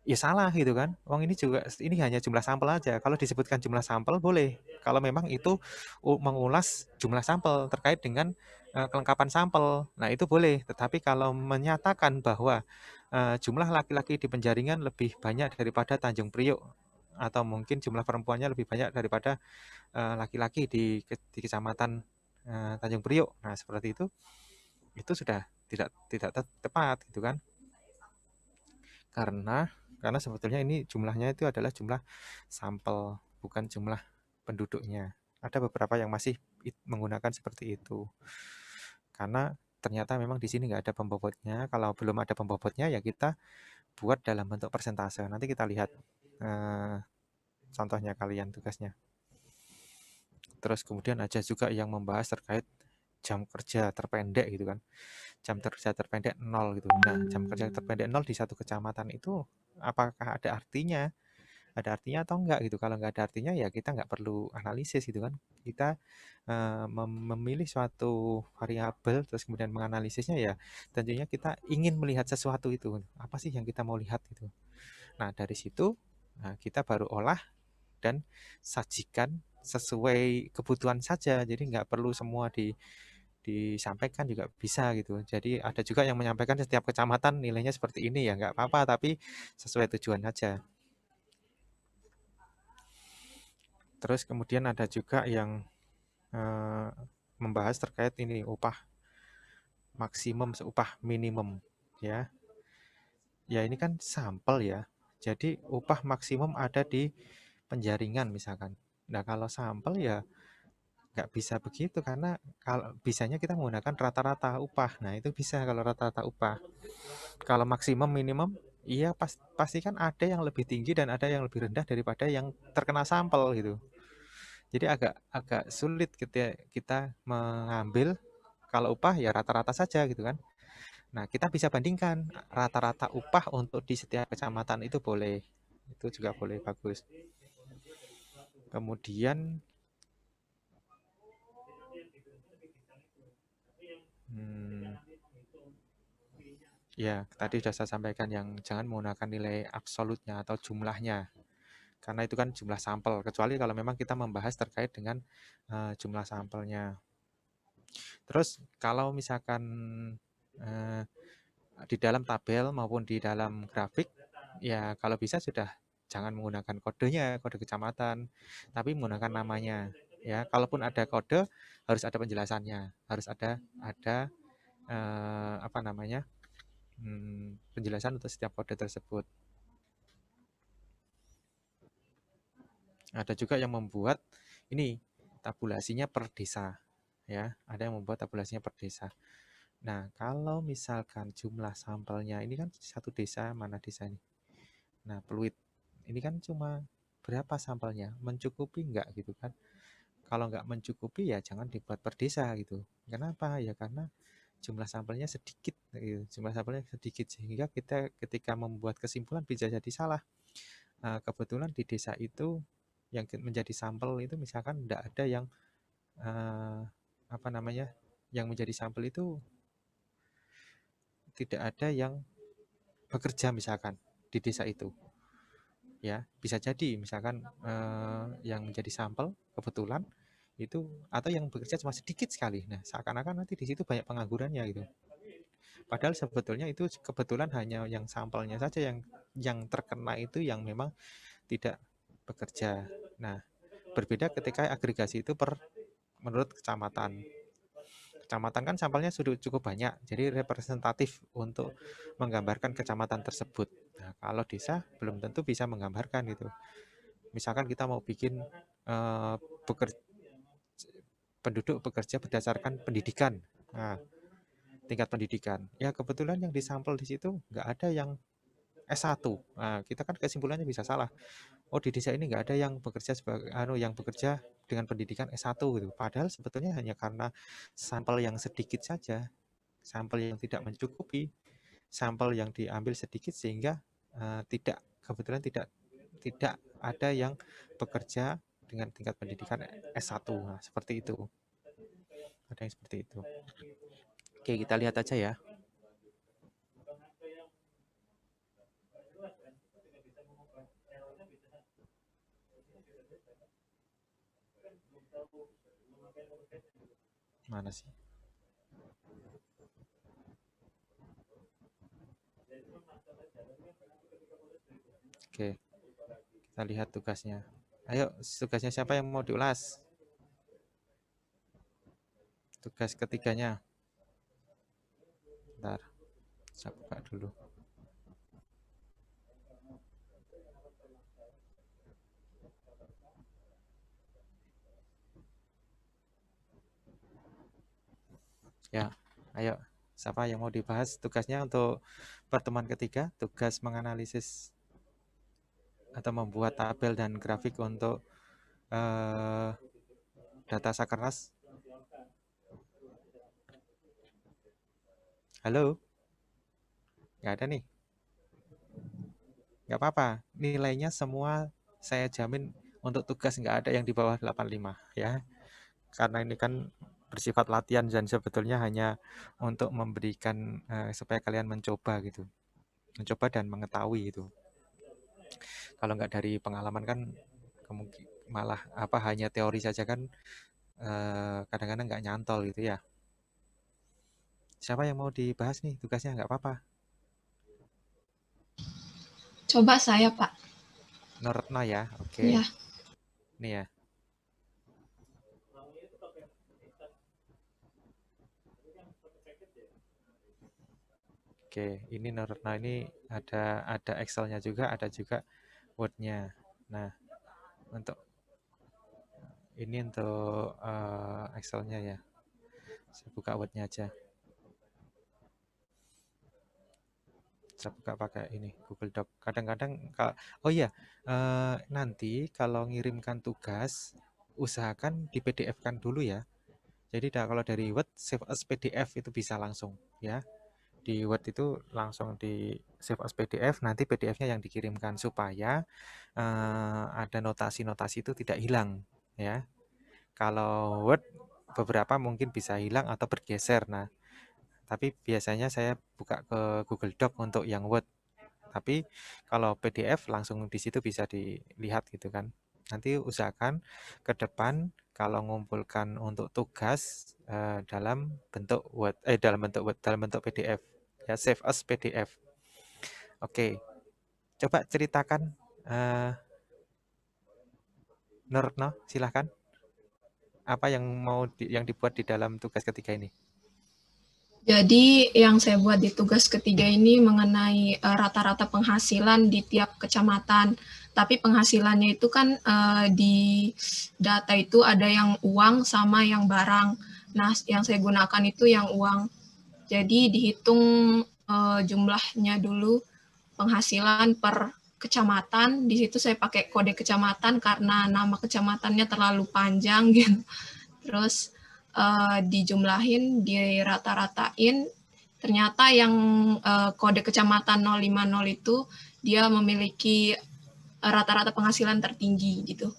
Ya salah gitu kan. Ini hanya jumlah sampel aja. Kalau disebutkan jumlah sampel boleh. Kalau memang itu mengulas jumlah sampel terkait dengan kelengkapan sampel. Nah, itu boleh. Tetapi kalau menyatakan bahwa jumlah laki-laki di Penjaringan lebih banyak daripada Tanjung Priok, atau mungkin jumlah perempuannya lebih banyak daripada laki-laki di kecamatan Tanjung Priok. Nah, seperti itu sudah tidak tepat gitu kan. Karena sebetulnya ini jumlahnya itu adalah jumlah sampel, bukan jumlah penduduknya. Ada beberapa yang masih menggunakan seperti itu. Karena ternyata memang di sini nggak ada pembobotnya. Kalau belum ada pembobotnya ya kita buat dalam bentuk persentase. Nanti kita lihat contohnya kalian tugasnya. Terus kemudian ada juga yang membahas terkait jam kerja terpendek gitu kan. Jam kerja terpendek 0 gitu. Nah, jam kerja terpendek 0 di satu kecamatan itu apakah ada artinya? Ada artinya atau enggak gitu. Kalau nggak ada artinya ya kita nggak perlu analisis gitu kan. Kita memilih suatu variabel terus kemudian menganalisisnya ya tentunya kita ingin melihat sesuatu itu. Apa sih yang kita mau lihat gitu. Nah, dari situ kita baru olah dan sajikan sesuai kebutuhan saja, jadi nggak perlu semua disampaikan juga bisa gitu. Jadi ada juga yang menyampaikan setiap kecamatan nilainya seperti ini, ya nggak apa-apa, tapi sesuai tujuan saja. Terus kemudian ada juga yang membahas terkait ini upah maksimum upah minimum, ya. Ya ini kan sampel ya. Jadi upah maksimum ada di penjaringan misalkan. Nah kalau sampel ya nggak bisa begitu, karena kalau bisanya kita menggunakan rata-rata upah. Nah itu bisa kalau rata-rata upah. Kalau maksimum minimum, iya pasti kan ada yang lebih tinggi dan ada yang lebih rendah daripada yang terkena sampel gitu. Jadi agak sulit ketika kita mengambil, kalau upah ya rata-rata saja gitu kan. Nah, kita bisa bandingkan rata-rata upah untuk di setiap kecamatan itu boleh. Itu juga boleh, bagus. Kemudian ya, tadi sudah saya sampaikan yang jangan menggunakan nilai absolutnya atau jumlahnya. Karena itu kan jumlah sampel, kecuali kalau memang kita membahas terkait dengan jumlah sampelnya. Terus kalau misalkan di dalam tabel maupun di dalam grafik, ya kalau bisa sudah jangan menggunakan kodenya, kode kecamatan, tapi menggunakan namanya. Ya, kalaupun ada kode, harus ada penjelasannya, harus ada apa namanya, penjelasan untuk setiap kode tersebut. Ada juga yang membuat ini tabulasinya per desa, ya. Ada yang membuat tabulasinya per desa. Nah, kalau misalkan jumlah sampelnya ini kan satu desa, mana desa ini? Nah, Pluit ini kan cuma berapa sampelnya? Mencukupi enggak gitu kan? Kalau nggak mencukupi ya jangan dibuat per desa gitu. Kenapa? Ya karena jumlah sampelnya sedikit gitu. Jumlah sampelnya sedikit sehingga kita ketika membuat kesimpulan bisa jadi salah. Kebetulan di desa itu yang menjadi sampel itu misalkan tidak ada yang apa namanya? Yang menjadi sampel itu tidak ada yang bekerja misalkan di desa itu. Ya, bisa jadi misalkan yang menjadi sampel kebetulan itu atau yang bekerja cuma sedikit sekali. Nah, seakan-akan nanti di situ banyak penganggurannya gitu. Padahal sebetulnya itu kebetulan hanya yang sampelnya saja yang terkena itu yang memang tidak bekerja. Nah, berbeda ketika agregasi itu menurut kecamatan. Kecamatan kan sampelnya sudah cukup banyak, jadi representatif untuk menggambarkan kecamatan tersebut. Nah, kalau desa belum tentu bisa menggambarkan gitu. Misalkan kita mau bikin penduduk bekerja berdasarkan pendidikan, nah, tingkat pendidikan. Ya kebetulan yang disampel di situ nggak ada yang S1. Nah, kita kan kesimpulannya bisa salah. Oh di desa ini nggak ada yang bekerja sebagai yang bekerja dengan pendidikan S1 gitu. Padahal sebetulnya hanya karena sampel yang sedikit saja, sampel yang tidak mencukupi, sampel yang diambil sedikit sehingga kebetulan tidak ada yang bekerja dengan tingkat pendidikan S1. Nah, seperti itu. Ada yang seperti itu. Oke, kita lihat aja ya. Mana sih? Oke, kita lihat tugasnya. Ayo, tugasnya siapa yang mau diulas? Tugas ketiganya. Bentar, saya buka dulu. Ya, ayo, siapa yang mau dibahas tugasnya untuk pertemuan ketiga? Tugas menganalisis atau membuat tabel dan grafik untuk data Sakernas. Halo? Nggak ada nih? Nggak apa-apa, nilainya semua saya jamin untuk tugas nggak ada yang di bawah 85 ya. Karena ini kan bersifat latihan dan sebetulnya hanya untuk memberikan supaya kalian mencoba gitu. Mencoba dan mengetahui itu. Kalau nggak dari pengalaman kan malah apa hanya teori saja kan kadang-kadang nggak nyantol gitu ya. Siapa yang mau dibahas nih tugasnya? Nggak apa-apa. Coba saya, Pak. Noretno ya, oke. Ya. Ini ya. Oke, ini Noretno ini ada Excel-nya juga, ada juga Word-nya. Nah, untuk ini untuk Excel-nya ya. Saya buka Word-nya aja. Saya buka pakai ini Google Doc. Kadang-kadang oh iya, nanti kalau ngirimkan tugas usahakan di PDF-kan dulu ya. Jadi kalau dari Word save as PDF itu bisa langsung ya. Di Word itu langsung di save as PDF, nanti PDF-nya yang dikirimkan supaya ada notasi-notasi itu tidak hilang ya. Kalau Word beberapa mungkin bisa hilang atau bergeser. Nah, tapi biasanya saya buka ke Google Doc untuk yang Word. Tapi kalau PDF langsung di situ bisa dilihat gitu kan. Nanti usahakan ke depan kalau ngumpulkan untuk tugas dalam bentuk Word, dalam bentuk PDF ya, save as PDF. Oke, coba ceritakan Noretno, silahkan. Apa yang yang dibuat di dalam tugas ketiga ini? Jadi yang saya buat di tugas ketiga ini mengenai rata-rata penghasilan di tiap kecamatan. Tapi penghasilannya itu kan di data itu ada yang uang sama yang barang. Nah, yang saya gunakan itu yang uang. Jadi dihitung jumlahnya dulu penghasilan per kecamatan. Di situ saya pakai kode kecamatan karena nama kecamatannya terlalu panjang gitu. Terus dijumlahin, dirata-ratain, ternyata yang kode kecamatan 050 itu dia memiliki rata-rata penghasilan tertinggi gitu.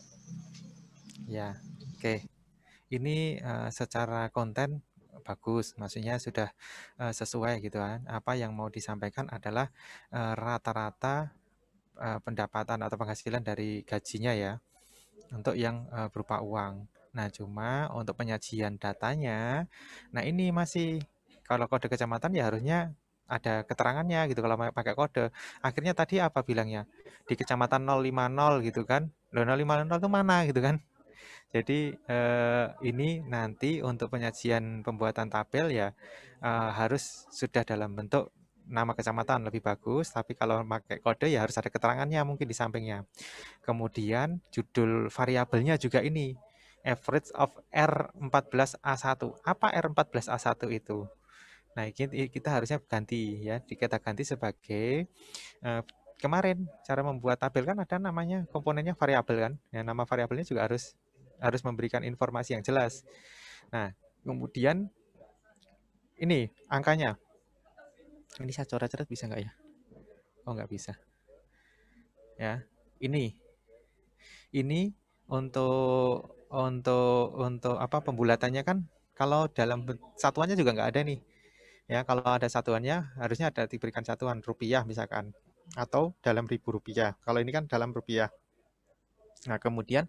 Ya, oke. Ini secara konten bagus, maksudnya sudah sesuai gitu kan. Apa yang mau disampaikan adalah rata-rata pendapatan atau penghasilan dari gajinya ya, untuk yang berupa uang. Nah, cuma untuk penyajian datanya, nah ini masih, kalau kode kecamatan ya harusnya ada keterangannya gitu kalau pakai kode. Akhirnya tadi apa bilangnya? Di kecamatan 050 gitu kan. Loh, 050 itu mana gitu kan? Jadi ini nanti untuk penyajian pembuatan tabel ya harus sudah dalam bentuk nama kecamatan lebih bagus, tapi kalau pakai kode ya harus ada keterangannya mungkin di sampingnya. Kemudian judul variabelnya juga ini, average of R14A1. Apa R14A1 itu? Nah, kita harusnya ganti ya, kita ganti sebagai kemarin cara membuat tabel kan ada namanya komponennya variabel kan. Ya, nama variabelnya juga harus memberikan informasi yang jelas. Nah, kemudian ini angkanya. Ini saya coret-coret bisa nggak ya? Oh, nggak bisa. Ya, ini untuk apa pembulatannya kan kalau dalam satuannya juga nggak ada nih. Ya, kalau ada satuannya harusnya ada diberikan satuan rupiah misalkan atau dalam ribu rupiah. Kalau ini kan dalam rupiah. Nah, kemudian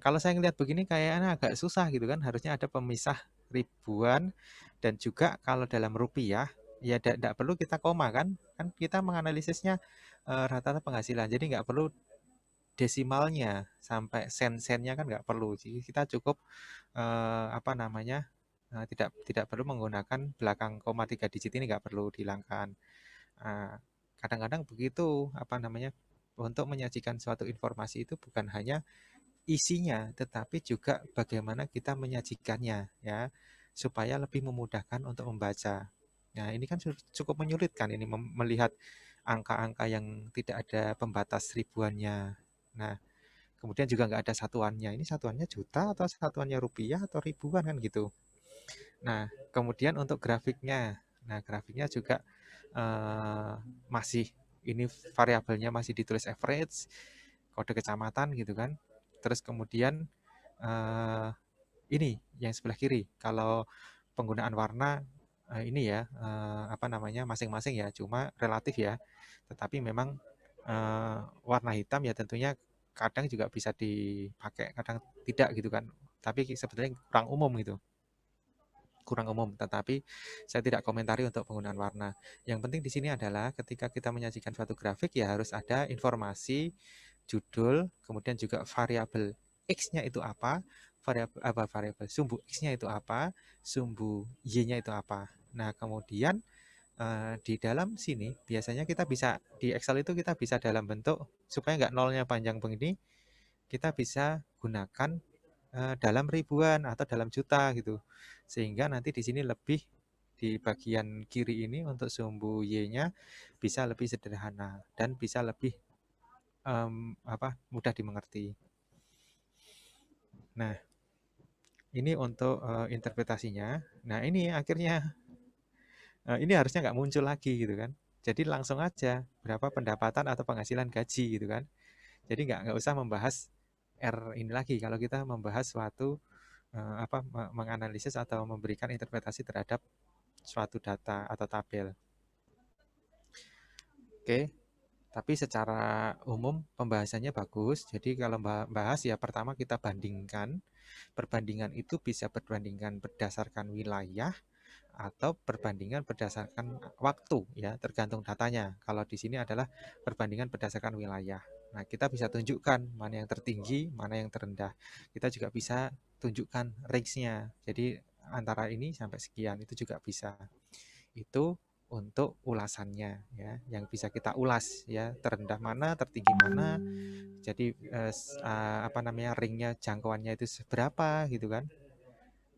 kalau saya ngelihat begini kayaknya agak susah gitu kan, harusnya ada pemisah ribuan dan juga kalau dalam rupiah ya tidak perlu kita koma kan kita menganalisisnya rata-rata penghasilan, jadi nggak perlu desimalnya sampai sen-sennya kan nggak perlu, jadi kita cukup apa namanya tidak perlu menggunakan belakang koma 3 digit ini, nggak perlu dihilangkan. Kadang-kadang begitu apa namanya, untuk menyajikan suatu informasi itu bukan hanya isinya, tetapi juga bagaimana kita menyajikannya ya, supaya lebih memudahkan untuk membaca. Nah, ini kan cukup menyulitkan ini melihat angka-angka yang tidak ada pembatas ribuannya. Nah, kemudian juga nggak ada satuannya. Ini satuannya juta atau satuannya rupiah atau ribuan kan gitu. Nah, kemudian untuk grafiknya. Nah, grafiknya juga masih ini variabelnya masih ditulis average, kode kecamatan gitu kan. Terus kemudian ini yang sebelah kiri, kalau penggunaan warna ini ya apa namanya masing-masing ya, cuma relatif ya. Tetapi memang warna hitam ya tentunya kadang juga bisa dipakai, kadang tidak gitu kan. Tapi sebetulnya kurang umum gitu. Kurang umum, tetapi saya tidak komentari untuk penggunaan warna. Yang penting di sini adalah ketika kita menyajikan suatu grafik ya harus ada informasi, judul, kemudian juga variabel X-nya itu apa, variabel sumbu X-nya itu apa, sumbu Y-nya itu apa. Nah, kemudian di dalam sini biasanya kita bisa di Excel itu kita bisa dalam bentuk supaya nggak nolnya panjang begini, kita bisa gunakan dalam ribuan atau dalam juta gitu. Sehingga nanti di sini lebih di bagian kiri ini untuk sumbu Y-nya bisa lebih sederhana dan bisa lebih mudah dimengerti. Nah, ini untuk interpretasinya. Nah, ini akhirnya ini harusnya nggak muncul lagi gitu kan. Jadi langsung aja berapa pendapatan atau penghasilan gaji gitu kan. Jadi nggak usah membahas R ini lagi kalau kita membahas suatu menganalisis atau memberikan interpretasi terhadap suatu data atau tabel. Oke, tapi secara umum pembahasannya bagus. Jadi kalau bahas ya pertama kita bandingkan. Perbandingan itu bisa perbandingan berdasarkan wilayah atau perbandingan berdasarkan waktu ya, tergantung datanya. Kalau di sini adalah perbandingan berdasarkan wilayah. Nah, kita bisa tunjukkan mana yang tertinggi, mana yang terendah. Kita juga bisa tunjukkan range-nya. Jadi antara ini sampai sekian itu juga bisa. Itu untuk ulasannya ya, yang bisa kita ulas ya, terendah mana, tertinggi mana. Jadi ring-nya, jangkauannya itu seberapa gitu kan.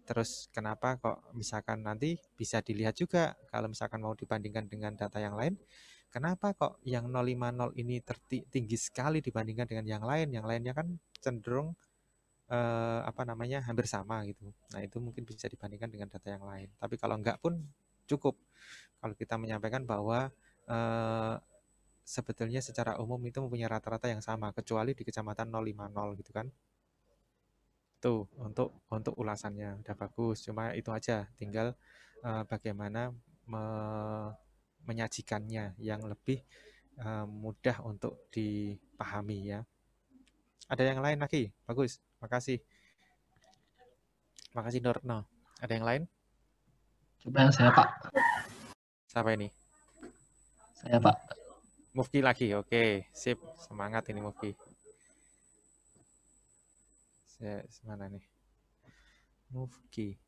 Terus kenapa kok misalkan nanti bisa dilihat juga kalau misalkan mau dibandingkan dengan data yang lain, kenapa kok yang 050 ini tinggi sekali dibandingkan dengan yang lain? Yang lainnya kan cenderung hampir sama gitu. Nah, itu mungkin bisa dibandingkan dengan data yang lain. Tapi kalau enggak pun cukup kalau kita menyampaikan bahwa sebetulnya secara umum itu mempunyai rata-rata yang sama kecuali di kecamatan 050 gitu kan. Tuh untuk ulasannya udah bagus, cuma itu aja, tinggal bagaimana menyajikannya yang lebih mudah untuk dipahami ya. Ada yang lain lagi? Bagus, makasih. Makasih Norno. Ada yang lain? Coba yang saya, Pak. Siapa ini? Saya, Pak. Mufki lagi, oke, sip, semangat ini Mufki. Mana nih? Mufki.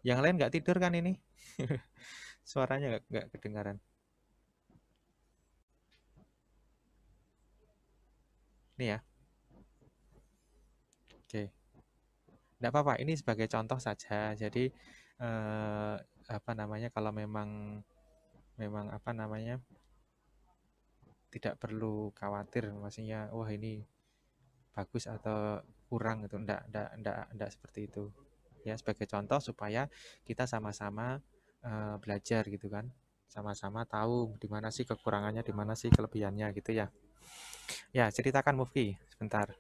Yang lain nggak tidur kan ini? Suaranya nggak kedengaran. Ini ya. Oke. Nggak apa-apa, ini sebagai contoh saja. Jadi kalau memang tidak perlu khawatir, maksudnya wah ini bagus atau kurang gitu, enggak seperti itu ya, sebagai contoh supaya kita sama-sama belajar gitu kan, sama-sama tahu di mana sih kekurangannya, di mana sih kelebihannya gitu ya. Ya, ceritakan Mufki sebentar.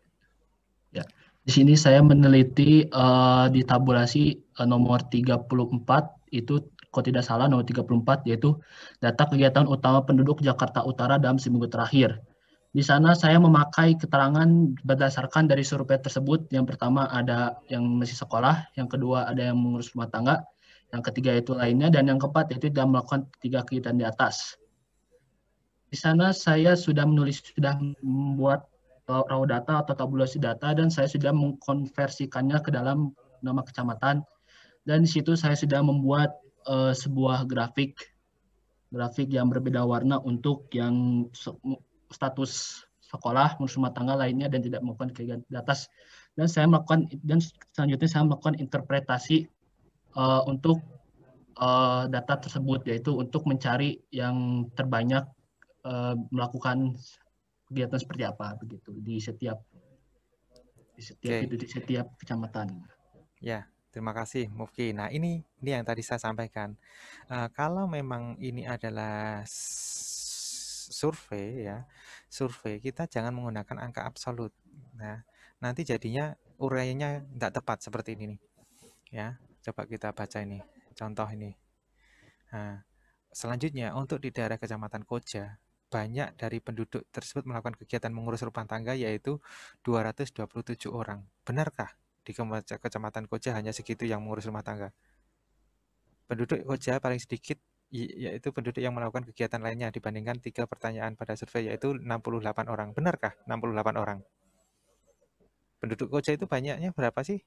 Ya, di sini saya meneliti di tabulasi nomor 34 itu kalau tidak salah nomor 34 yaitu data kegiatan utama penduduk Jakarta Utara dalam seminggu terakhir. Di sana saya memakai keterangan berdasarkan dari survei tersebut. Yang pertama ada yang masih sekolah, yang kedua ada yang mengurus rumah tangga, yang ketiga itu lainnya, dan yang keempat yaitu tidak melakukan 3 kegiatan di atas. Di sana saya sudah membuat raw data atau tabulasi data, dan saya sudah mengkonversikannya ke dalam nama kecamatan, dan di situ saya sudah membuat sebuah grafik yang berbeda warna untuk yang status sekolah, mengurus rumah tangga lainnya, dan tidak melakukan kegiatan di atas. Dan selanjutnya saya melakukan interpretasi untuk data tersebut, yaitu untuk mencari yang terbanyak melakukan kegiatan seperti apa begitu di setiap kecamatan. Ya, terima kasih Mufki. Nah, ini yang tadi saya sampaikan. Kalau memang ini adalah survei ya, kita jangan menggunakan angka absolut. Nah, nanti jadinya uraiannya tidak tepat seperti ini nih. Ya, coba kita baca ini contoh ini. Nah, selanjutnya untuk di daerah Kecamatan Koja banyak dari penduduk tersebut melakukan kegiatan mengurus rumah tangga, yaitu 227 orang. Benarkah di Kecamatan Koja hanya segitu yang mengurus rumah tangga? Penduduk Koja paling sedikit yaitu penduduk yang melakukan kegiatan lainnya dibandingkan 3 pertanyaan pada survei, yaitu 68 orang. Benarkah 68 orang? Penduduk Koja itu banyaknya berapa sih?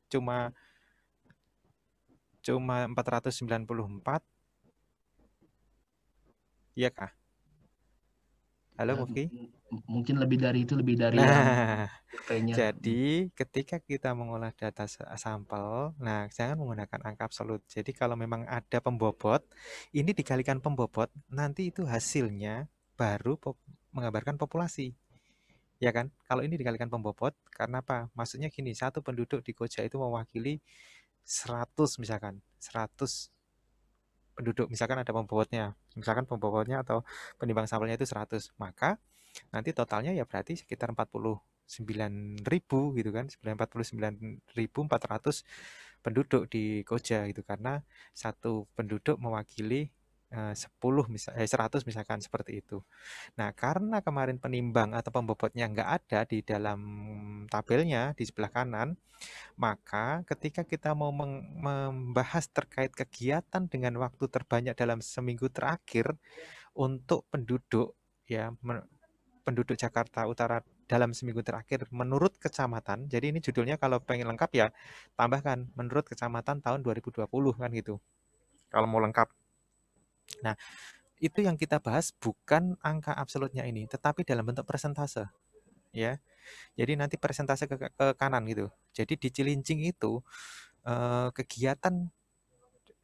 Cuma 494. Iya kah? Halo Ya, Mufki? mungkin lebih dari itu, lebih dari yang Nah, surveinya. jadi ketika kita mengolah data sampel, nah jangan menggunakan angka absolut. Jadi kalau memang ada pembobot, ini dikalikan pembobot, nanti itu hasilnya baru menggambarkan populasi. Ya kan? Kalau ini dikalikan pembobot, karena apa? Maksudnya gini, satu penduduk di Koja itu mewakili 100 misalkan, 100 penduduk, misalkan ada pembobotnya, misalkan pembobotnya atau penimbang sampelnya itu 100, maka nanti totalnya ya berarti sekitar 49.000 gitu kan, 49.400 penduduk di Koja gitu, karena satu penduduk mewakili 100 misalkan, seperti itu. Nah, karena kemarin penimbang atau pembobotnya nggak ada di dalam tabelnya di sebelah kanan, maka ketika kita mau membahas terkait kegiatan dengan waktu terbanyak dalam seminggu terakhir untuk penduduk, ya, penduduk Jakarta Utara dalam seminggu terakhir menurut kecamatan. Jadi ini judulnya kalau pengen lengkap ya tambahkan menurut kecamatan tahun 2020 kan gitu. Kalau mau lengkap. Nah, itu yang kita bahas bukan angka absolutnya ini, tetapi dalam bentuk persentase, ya. Jadi nanti persentase ke kanan gitu. Jadi di Cilincing itu kegiatan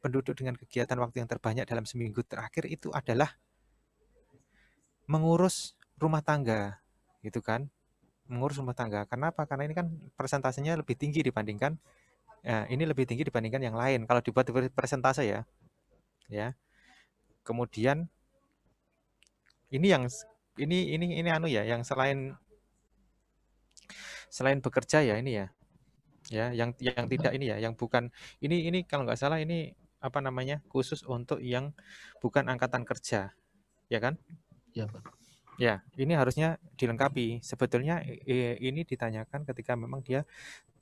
penduduk dengan kegiatan waktu yang terbanyak dalam seminggu terakhir itu adalah mengurus rumah tangga, gitu kan? Mengurus rumah tangga. Kenapa? Karena ini kan persentasenya lebih tinggi dibandingkan ini lebih tinggi dibandingkan yang lain. Kalau dibuat persentase ya. Kemudian ini yang ini anu ya, yang selain bekerja ya ini ya. Ya, yang tidak ini ya, yang bukan ini kalau nggak salah ini apa namanya? Khusus untuk yang bukan angkatan kerja. Ya kan? Ya, Pak. Ya, ini harusnya dilengkapi. Sebetulnya ini ditanyakan ketika memang dia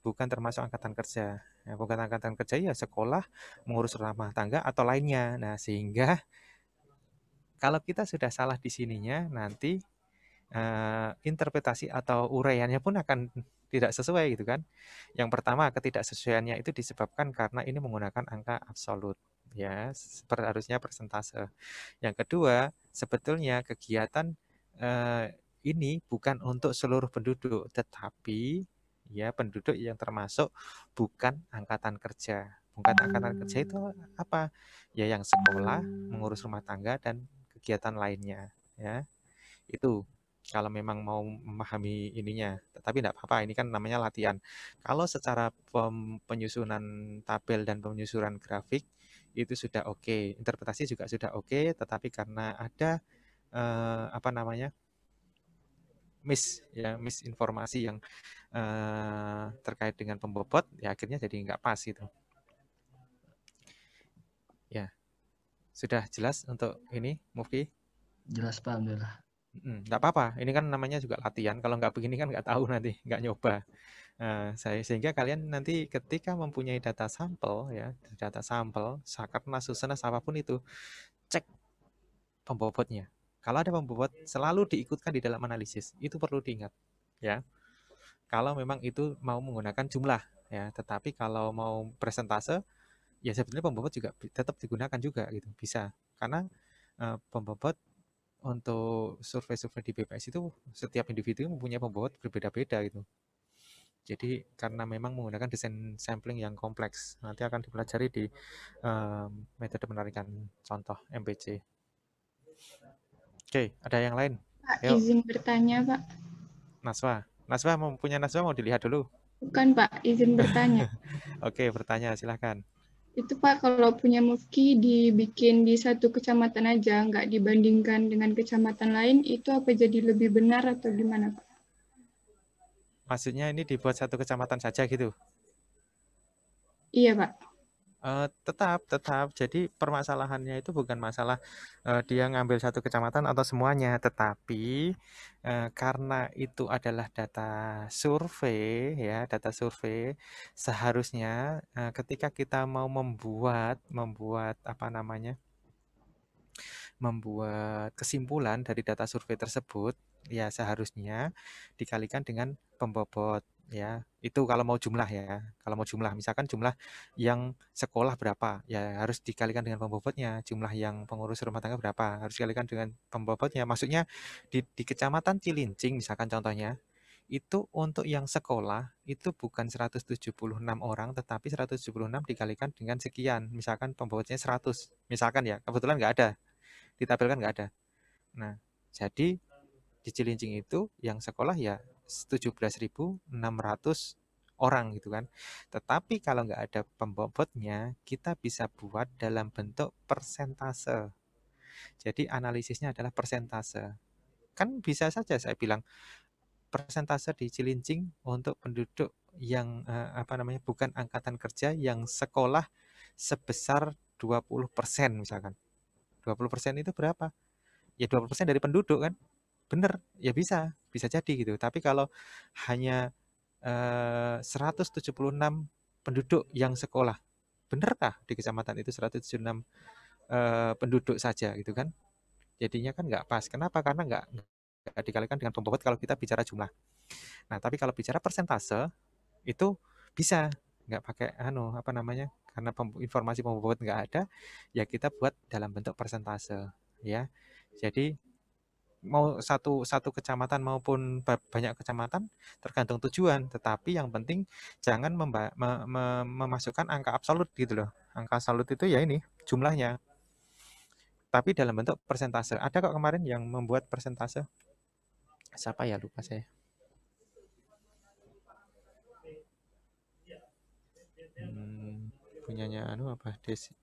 bukan termasuk angkatan kerja. Ya, bukan angkatan kerja ya sekolah, mengurus rumah tangga atau lainnya. Nah, sehingga kalau kita sudah salah di sininya, nanti interpretasi atau uraiannya pun akan tidak sesuai gitu kan. Yang pertama, ketidaksesuaiannya itu disebabkan karena ini menggunakan angka absolut, ya, harusnya persentase. Yang kedua, sebetulnya kegiatan ini bukan untuk seluruh penduduk, tetapi ya penduduk yang termasuk bukan angkatan kerja. Bukan angkatan kerja itu apa? Ya yang sekolah, mengurus rumah tangga dan kegiatan lainnya, ya. Itu kalau memang mau memahami ininya, tetapi tidak apa-apa, ini kan namanya latihan. Kalau secara penyusunan tabel dan penyusunan grafik itu sudah oke, interpretasi juga sudah oke, tetapi karena ada apa namanya misinformasi yang terkait dengan pembobot, ya akhirnya jadi nggak pas gitu. Ya, sudah jelas untuk ini, Mufki? Jelas, Pak, alhamdulillah. Nggak apa-apa, ini kan namanya juga latihan. Kalau nggak begini kan nggak tahu nanti, nggak nyoba. Sehingga kalian nanti ketika mempunyai data sampel, ya, data sampel, sakernas, susenas, apapun itu, cek pembobotnya. Kalau ada pembobot, selalu diikutkan di dalam analisis. Itu perlu diingat, ya. Kalau memang itu mau menggunakan jumlah, ya. Tetapi kalau mau persentase, ya sebetulnya pembobot juga tetap digunakan juga, gitu, bisa. Karena pembobot untuk survei-survei di BPS itu setiap individu mempunyai pembobot berbeda-beda gitu. Jadi karena memang menggunakan desain sampling yang kompleks, nanti akan dipelajari di metode penarikan contoh MPC. Oke, ada yang lain? Pak, Yuk. izin bertanya, Pak. Naswa mau dilihat dulu. Bukan, Pak, izin bertanya. Oke, bertanya silahkan. Itu Pak, kalau punya Mufki dibikin di satu kecamatan aja, nggak dibandingkan dengan kecamatan lain, itu apa jadi lebih benar atau gimana Pak? Maksudnya ini dibuat satu kecamatan saja gitu? Iya Pak. Tetap. Jadi permasalahannya itu bukan masalah dia ngambil satu kecamatan atau semuanya, tetapi karena itu adalah data survei ya, data survei, seharusnya ketika kita mau membuat apa namanya, membuat kesimpulan dari data survei tersebut, ya seharusnya dikalikan dengan pembobot ya. Itu kalau mau jumlah ya. Kalau mau jumlah, misalkan jumlah yang sekolah berapa, ya harus dikalikan dengan pembobotnya. Jumlah yang pengurus rumah tangga berapa, harus dikalikan dengan pembobotnya. Maksudnya di Kecamatan Cilincing misalkan contohnya, itu untuk yang sekolah itu bukan 176 orang, tetapi 176 dikalikan dengan sekian. Misalkan pembobotnya 100. Misalkan ya, kebetulan nggak ada. Ditampilkan nggak ada. Nah, jadi di Cilincing itu yang sekolah ya 17.600 orang gitu kan. Tetapi kalau nggak ada pembobotnya, kita bisa buat dalam bentuk persentase. Jadi analisisnya adalah persentase. Kan bisa saja saya bilang persentase di Cilincing untuk penduduk yang bukan angkatan kerja yang sekolah sebesar 20% misalkan. 20% itu berapa? Ya 20% dari penduduk kan. Bener, ya bisa jadi gitu. Tapi kalau hanya 176 penduduk yang sekolah, benerkah di kecamatan itu 176 penduduk saja gitu kan? Jadinya kan nggak pas. Kenapa? Karena nggak dikalikan dengan pembobot kalau kita bicara jumlah. Nah, tapi kalau bicara persentase itu bisa nggak pakai karena informasi pembobot nggak ada, ya kita buat dalam bentuk persentase ya. Jadi mau satu kecamatan maupun banyak kecamatan tergantung tujuan, tetapi yang penting jangan memasukkan angka absolut gitu loh. Angka absolut itu ya ini jumlahnya, tapi dalam bentuk persentase. Ada kok kemarin yang membuat persentase, siapa ya, lupa saya. Punyanya Desi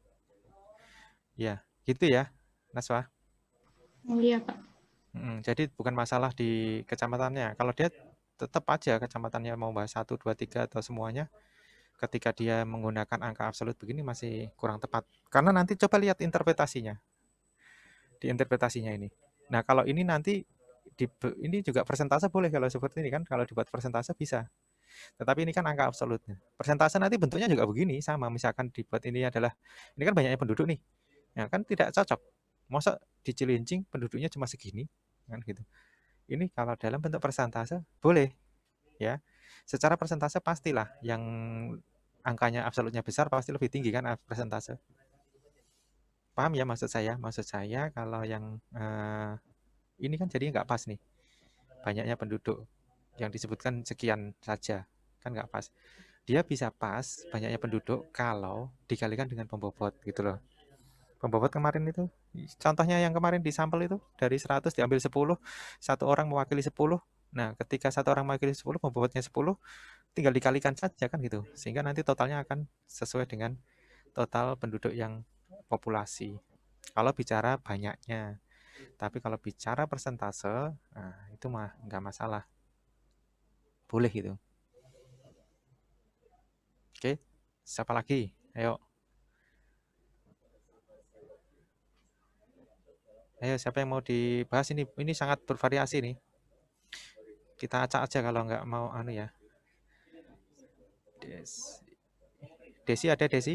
ya, gitu ya Naswa. Iya Pak. Jadi bukan masalah di kecamatannya. Kalau dia tetap aja kecamatannya mau bahas 1, 2, 3 atau semuanya, ketika dia menggunakan angka absolut begini masih kurang tepat. Karena nanti coba lihat interpretasinya. Di interpretasinya ini. Nah, kalau ini nanti ini juga persentase boleh kalau seperti ini kan, kalau dibuat persentase bisa. Tetapi ini kan angka absolutnya. Persentase nanti bentuknya juga begini, sama. Misalkan dibuat ini kan banyaknya penduduk nih. Ya kan tidak cocok. Masa di Cilincing penduduknya cuma segini, kan gitu. Ini kalau dalam bentuk persentase boleh, ya. Secara persentase pastilah yang angkanya absolutnya besar pasti lebih tinggi kan persentase. Paham ya maksud saya? Maksud saya kalau yang ini kan jadinya nggak pas nih. Banyaknya penduduk yang disebutkan sekian saja, kan nggak pas. Dia bisa pas banyaknya penduduk kalau dikalikan dengan pembobot gitu loh. Pembobot kemarin itu, contohnya yang kemarin di sampel itu, dari 100 diambil 10, satu orang mewakili 10. Nah, ketika satu orang mewakili 10, pembobotnya 10, tinggal dikalikan saja kan gitu. Sehingga nanti totalnya akan sesuai dengan total penduduk yang populasi. Kalau bicara banyaknya. Tapi kalau bicara persentase, nah itu mah nggak masalah. Boleh gitu. Oke, siapa lagi? Ayo. Ayo, siapa yang mau dibahas ini? Ini sangat bervariasi nih. Kita acak aja kalau nggak mau ya. Desi ada Desi?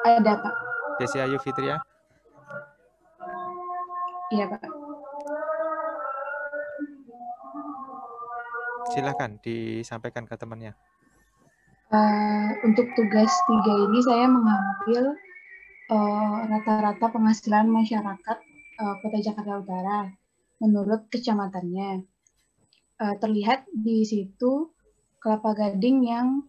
Ada Pak. Desi Ayu Fitria? Iya Pak. Silakan disampaikan ke temannya. Untuk tugas 3 ini saya mengambil rata-rata penghasilan masyarakat Kota Jakarta Utara menurut kecamatannya. Terlihat di situ Kelapa Gading yang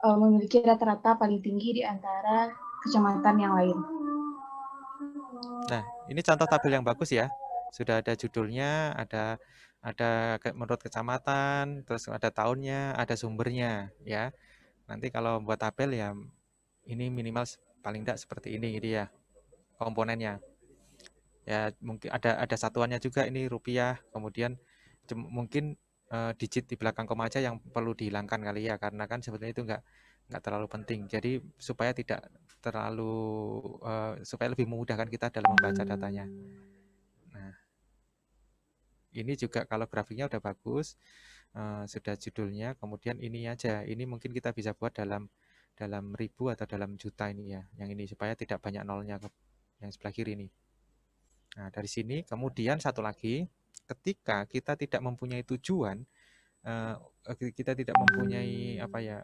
memiliki rata-rata paling tinggi di antara kecamatan yang lain. Nah, ini contoh tabel yang bagus ya. Sudah ada judulnya, ada menurut kecamatan, terus ada tahunnya, ada sumbernya ya. Nanti kalau buat tabel ya ini minimal paling tidak seperti ini gitu ya. Komponennya. Ya, mungkin ada satuannya juga, ini rupiah, kemudian mungkin digit di belakang koma aja yang perlu dihilangkan kali ya, karena kan sebetulnya itu nggak terlalu penting. Jadi supaya tidak terlalu supaya lebih memudahkan kita dalam membaca datanya. Nah, ini juga kalau grafiknya udah bagus, sudah judulnya, kemudian ini aja. Ini mungkin kita bisa buat dalam ribu atau dalam juta ini ya. Yang ini supaya tidak banyak nolnya yang sebelah kiri ini. Nah, dari sini kemudian satu lagi, ketika kita tidak mempunyai tujuan, kita tidak mempunyai apa ya,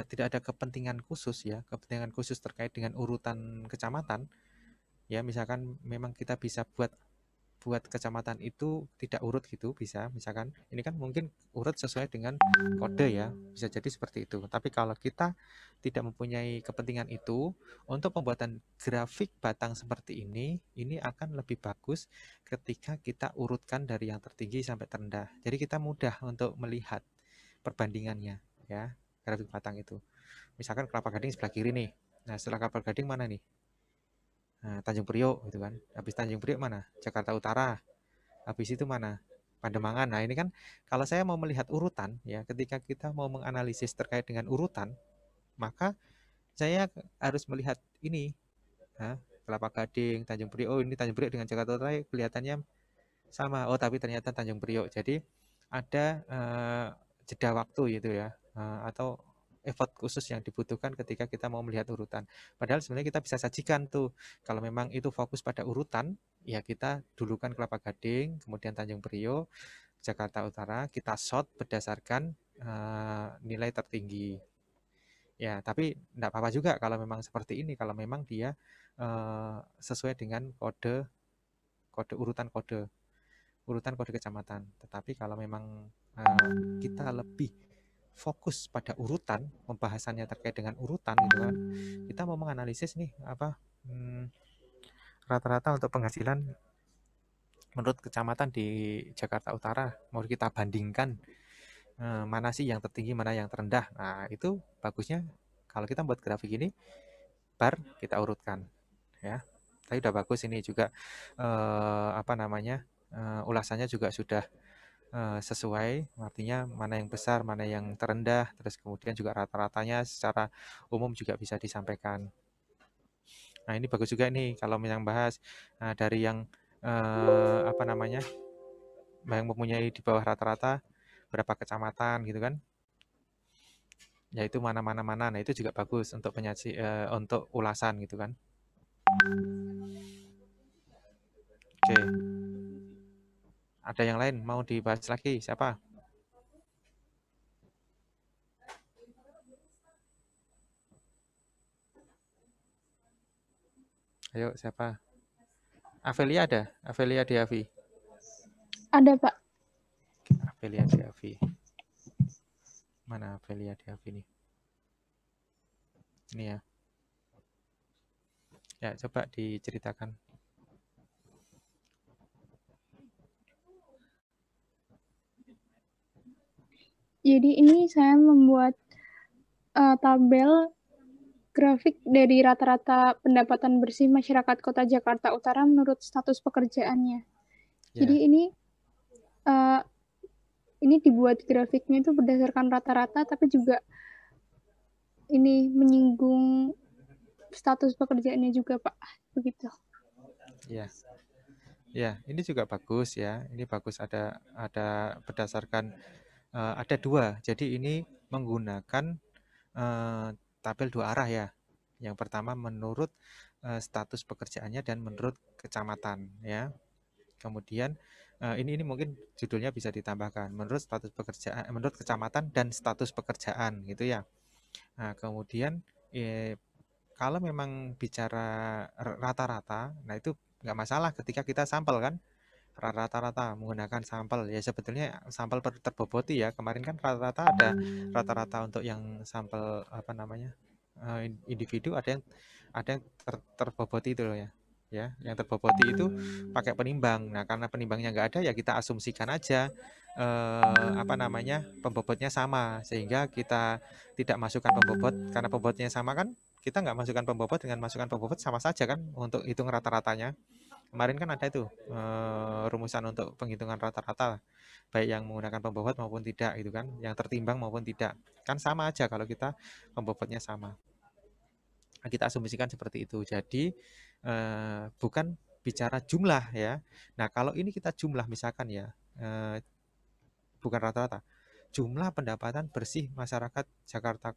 tidak ada kepentingan khusus ya, kepentingan khusus terkait dengan urutan kecamatan. Ya, misalkan memang kita bisa buat kecamatan itu tidak urut gitu, bisa. Misalkan ini kan mungkin urut sesuai dengan kode ya, bisa jadi seperti itu. Tapi kalau kita tidak mempunyai kepentingan itu, untuk pembuatan grafik batang seperti ini akan lebih bagus ketika kita urutkan dari yang tertinggi sampai terendah. Jadi kita mudah untuk melihat perbandingannya ya, grafik batang itu. Misalkan Kelapa Gading sebelah kiri nih. Nah, setelah Kelapa Gading mana nih? Nah, Tanjung Priok gitu kan. Habis Tanjung Priok mana? Jakarta Utara. Habis itu mana? Pademangan. Nah, ini kan kalau saya mau melihat urutan ya, ketika kita mau menganalisis terkait dengan urutan, maka saya harus melihat ini. Nah, Kelapa Gading, Tanjung Priok. Oh, ini Tanjung Priok dengan Jakarta Utara kelihatannya sama. Oh, tapi ternyata Tanjung Priok. Jadi ada jeda waktu gitu ya, atau effort khusus yang dibutuhkan ketika kita mau melihat urutan. Padahal sebenarnya kita bisa sajikan tuh, kalau memang itu fokus pada urutan, ya kita dulukan Kelapa Gading, kemudian Tanjung Priok, Jakarta Utara, kita short berdasarkan nilai tertinggi. Ya, tapi enggak apa-apa juga kalau memang seperti ini, kalau memang dia sesuai dengan urutan kode kecamatan. Tetapi kalau memang kita lebih fokus pada urutan, pembahasannya terkait dengan urutan gitu kan, kita mau menganalisis nih apa rata-rata untuk penghasilan menurut kecamatan di Jakarta Utara, mau kita bandingkan mana sih yang tertinggi, mana yang terendah. Nah, itu bagusnya kalau kita buat grafik ini bar kita urutkan ya. Tapi udah bagus ini juga ulasannya juga sudah sesuai, artinya mana yang besar, mana yang terendah, terus kemudian juga rata-ratanya secara umum juga bisa disampaikan. Nah, ini bagus juga nih kalau yang bahas dari yang yang mempunyai di bawah rata-rata berapa kecamatan gitu kan, yaitu mana. Nah, itu juga bagus untuk untuk ulasan gitu kan. Oke. Ada yang lain mau dibahas lagi? Siapa? Ayo, siapa? Avelia ada? Avelia Diavi? Ada, Pak. Avelia Diavi. Mana Avelia Diavi nih? Ini ya. Ya, coba diceritakan. Jadi ini saya membuat tabel grafik dari rata-rata pendapatan bersih masyarakat Kota Jakarta Utara menurut status pekerjaannya. Ya. Jadi ini dibuat grafiknya itu berdasarkan rata-rata, tapi juga ini menyinggung status pekerjaannya juga, Pak. Begitu. Ya. Ya, ini juga bagus ya. Ini bagus ada berdasarkan ada dua. Jadi ini menggunakan tabel dua arah ya. Yang pertama menurut status pekerjaannya dan menurut kecamatan ya. Kemudian ini mungkin judulnya bisa ditambahkan menurut status pekerjaan, menurut kecamatan dan status pekerjaan gitu ya. Nah, kemudian kalau memang bicara rata-rata, nah itu nggak masalah ketika kita sampel kan, rata-rata menggunakan sampel ya, sebetulnya sampel terboboti ya. Kemarin kan rata-rata ada rata-rata untuk yang sampel individu, ada yang terboboti itu loh ya. Ya, yang terboboti itu pakai penimbang. Nah, karena penimbangnya nggak ada ya kita asumsikan aja pembobotnya sama, sehingga kita tidak masukkan pembobot. Karena pembobotnya sama kan, kita nggak masukkan pembobot dengan masukkan pembobot sama saja kan untuk hitung rata-ratanya. Kemarin kan ada itu rumusan untuk penghitungan rata-rata, baik yang menggunakan pembobot maupun tidak gitu kan, yang tertimbang maupun tidak. Kan sama aja kalau kita pembobotnya sama. Kita asumsikan seperti itu. Jadi bukan bicara jumlah ya. Nah, kalau ini kita jumlah misalkan ya, bukan rata-rata. Jumlah pendapatan bersih masyarakat Jakarta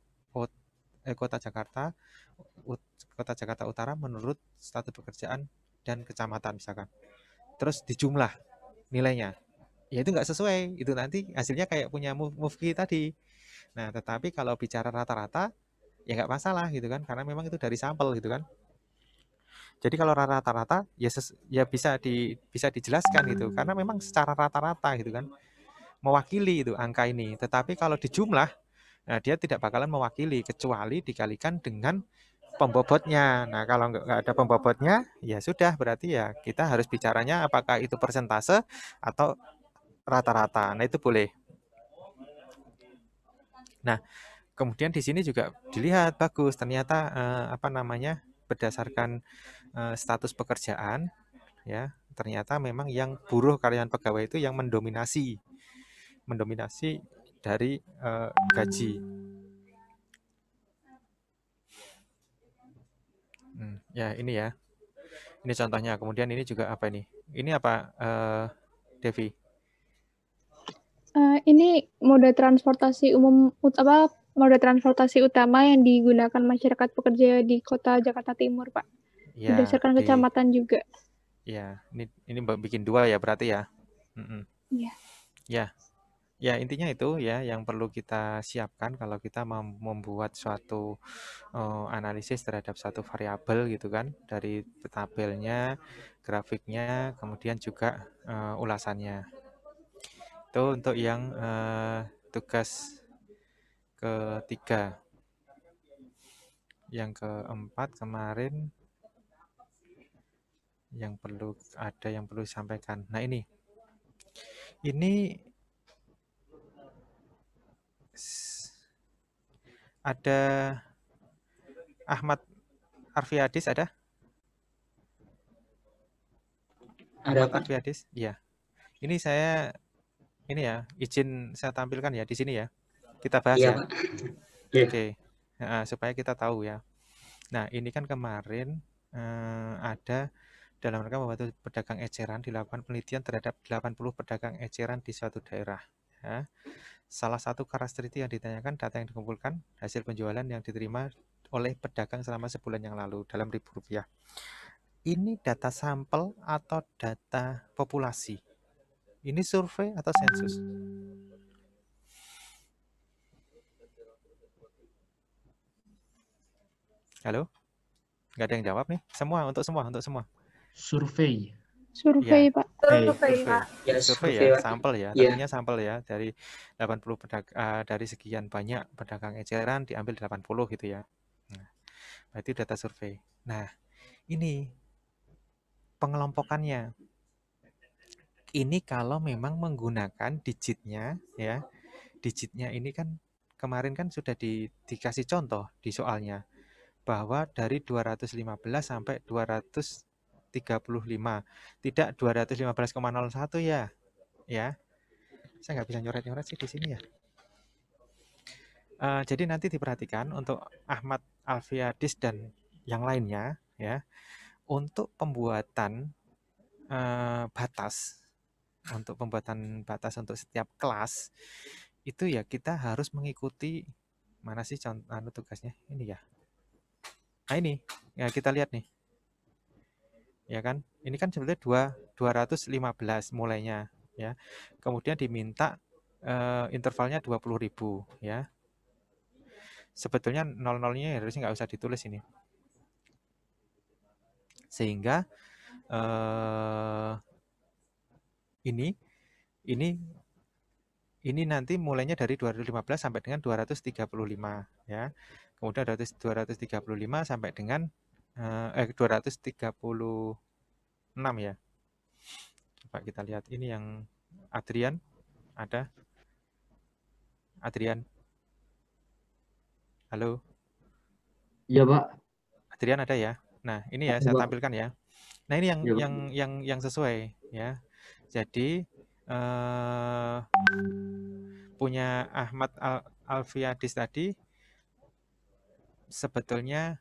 Kota Jakarta Kota Jakarta Utara menurut status pekerjaan dan kecamatan misalkan. Terus dijumlah nilainya. Ya itu nggak sesuai. Itu nanti hasilnya kayak punya Mufki tadi. Nah, tetapi kalau bicara rata-rata ya nggak masalah gitu kan, karena memang itu dari sampel gitu kan. Jadi kalau rata-rata ya bisa dijelaskan gitu, karena memang secara rata-rata gitu kan mewakili itu angka ini. Tetapi kalau dijumlah, nah dia tidak bakalan mewakili kecuali dikalikan dengan pembobotnya. Nah kalau nggak ada pembobotnya, ya sudah berarti ya kita harus bicaranya apakah itu persentase atau rata-rata. Nah itu boleh. Nah kemudian di sini juga dilihat bagus ternyata berdasarkan status pekerjaan ya ternyata memang yang buruh karyawan pegawai itu yang mendominasi dari gaji. Ya ini ya, ini contohnya. Kemudian ini juga apa ini? Ini apa, Devi? Ini moda transportasi umum moda transportasi utama yang digunakan masyarakat pekerja di Kota Jakarta Timur, Pak. Ya, Berdasarkan kecamatan juga. Ya, ini bikin 2 ya berarti ya. Iya. Ya intinya itu ya yang perlu kita siapkan kalau kita membuat suatu analisis terhadap satu variabel gitu kan, dari tabelnya, grafiknya, kemudian juga ulasannya. Itu untuk yang tugas ketiga. Yang keempat kemarin yang perlu disampaikan. Nah ini ada Ahmad Arfiadis ada? Ahmad Arfiadis? Iya. Ini saya izin saya tampilkan ya di sini ya. Kita bahas ya. Oke. Supaya kita tahu ya. Nah, ini kan kemarin ada dalam rangka membantu pedagang eceran dilakukan penelitian terhadap 80 pedagang eceran di suatu daerah. Ya. Salah satu karakteristik yang ditanyakan data yang dikumpulkan hasil penjualan yang diterima oleh pedagang selama sebulan yang lalu dalam Rp1.000. Ini data sampel atau data populasi? Ini survei atau sensus? Halo? Nggak ada yang jawab nih? Untuk semua. Survei. Survei, Ya. Pak. Survei ya, sampel ya. Tentunya sampel ya dari 80 dari sekian banyak pedagang eceran diambil 80 gitu ya. Nah, berarti data survei. Nah, ini pengelompokannya. Ini kalau memang menggunakan digitnya ya. Digitnya ini kan kemarin kan sudah dikasih contoh di soalnya bahwa dari 215 sampai 235, tidak 215,01 ya. Saya nggak bisa nyoret-nyoret sih di sini ya. Jadi nanti diperhatikan untuk Ahmad Alfiadis dan yang lainnya ya, untuk pembuatan batas untuk setiap kelas itu ya kita harus mengikuti mana sih contoh tugasnya ini ya. Nah ini ya kita lihat nih. Ya kan? Ini kan sebetulnya 215 mulainya ya. Kemudian diminta intervalnya 20.000 ya. Sebetulnya 00-nya harusnya nggak usah ditulis ini. Sehingga ini nanti mulainya dari 215 sampai dengan 235 ya. Kemudian 235 sampai dengan 236 ya. Coba kita lihat ini yang Adrian ada. Adrian. Halo. Iya, Pak. Adrian ada ya. Nah, ini ya saya tampilkan ya. Nah, ini Ya, yang sesuai ya. Jadi punya Ahmad Alfiadis tadi sebetulnya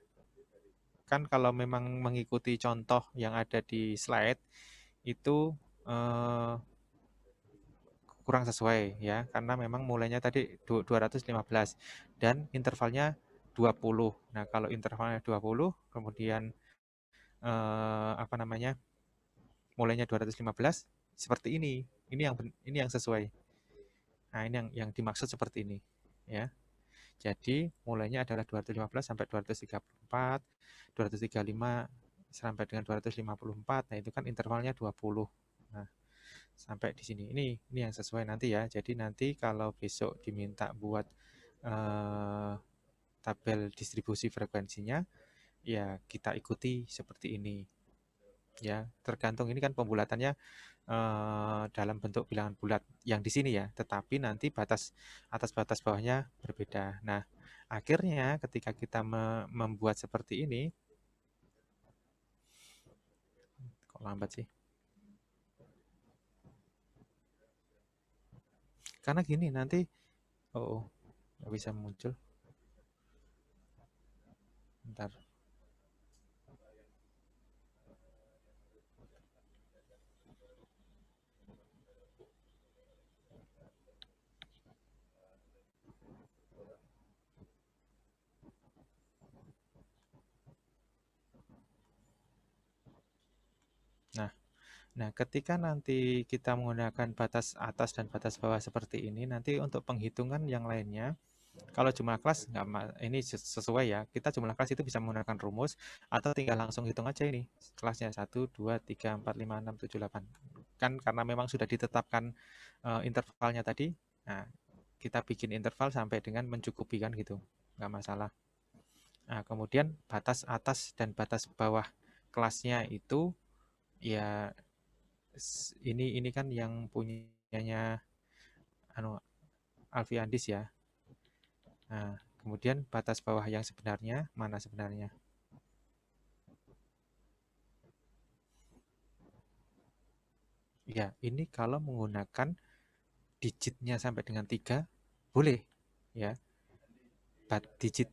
kan kalau memang mengikuti contoh yang ada di slide itu kurang sesuai ya, karena memang mulainya tadi 215 dan intervalnya 20. Nah, kalau intervalnya 20 kemudian apa namanya? Mulainya 215 seperti ini. Ini yang sesuai. Nah, ini yang dimaksud seperti ini ya. Jadi mulainya adalah 215 sampai 234, 235 sampai dengan 254. Nah, itu kan intervalnya 20. Nah, sampai di sini. Ini yang sesuai nanti ya. Jadi nanti kalau besok diminta buat tabel distribusi frekuensinya, ya kita ikuti seperti ini. Ya, tergantung ini kan pembulatannya dalam bentuk bilangan bulat yang di sini ya, tetapi nanti batas atas batas bawahnya berbeda. Nah, akhirnya ketika kita membuat seperti ini, kok lambat sih? Karena gini nanti, nggak bisa muncul. Bentar. Nah, ketika nanti kita menggunakan batas atas dan batas bawah seperti ini, nanti untuk penghitungan yang lainnya, kalau jumlah kelas ini sesuai ya, kita jumlah kelas itu bisa menggunakan rumus atau tinggal langsung hitung aja ini kelasnya 1, 2, 3, 4, 5, 6, 7, 8. Kan karena memang sudah ditetapkan intervalnya tadi, nah kita bikin interval sampai dengan mencukupi kan gitu, nggak masalah. Nah, kemudian batas atas dan batas bawah kelasnya itu ya ini kan yang punyanya Alfiandis ya. Nah, kemudian batas bawah yang sebenarnya mana sebenarnya? Ya, ini kalau menggunakan digitnya sampai dengan 3 boleh ya. Digit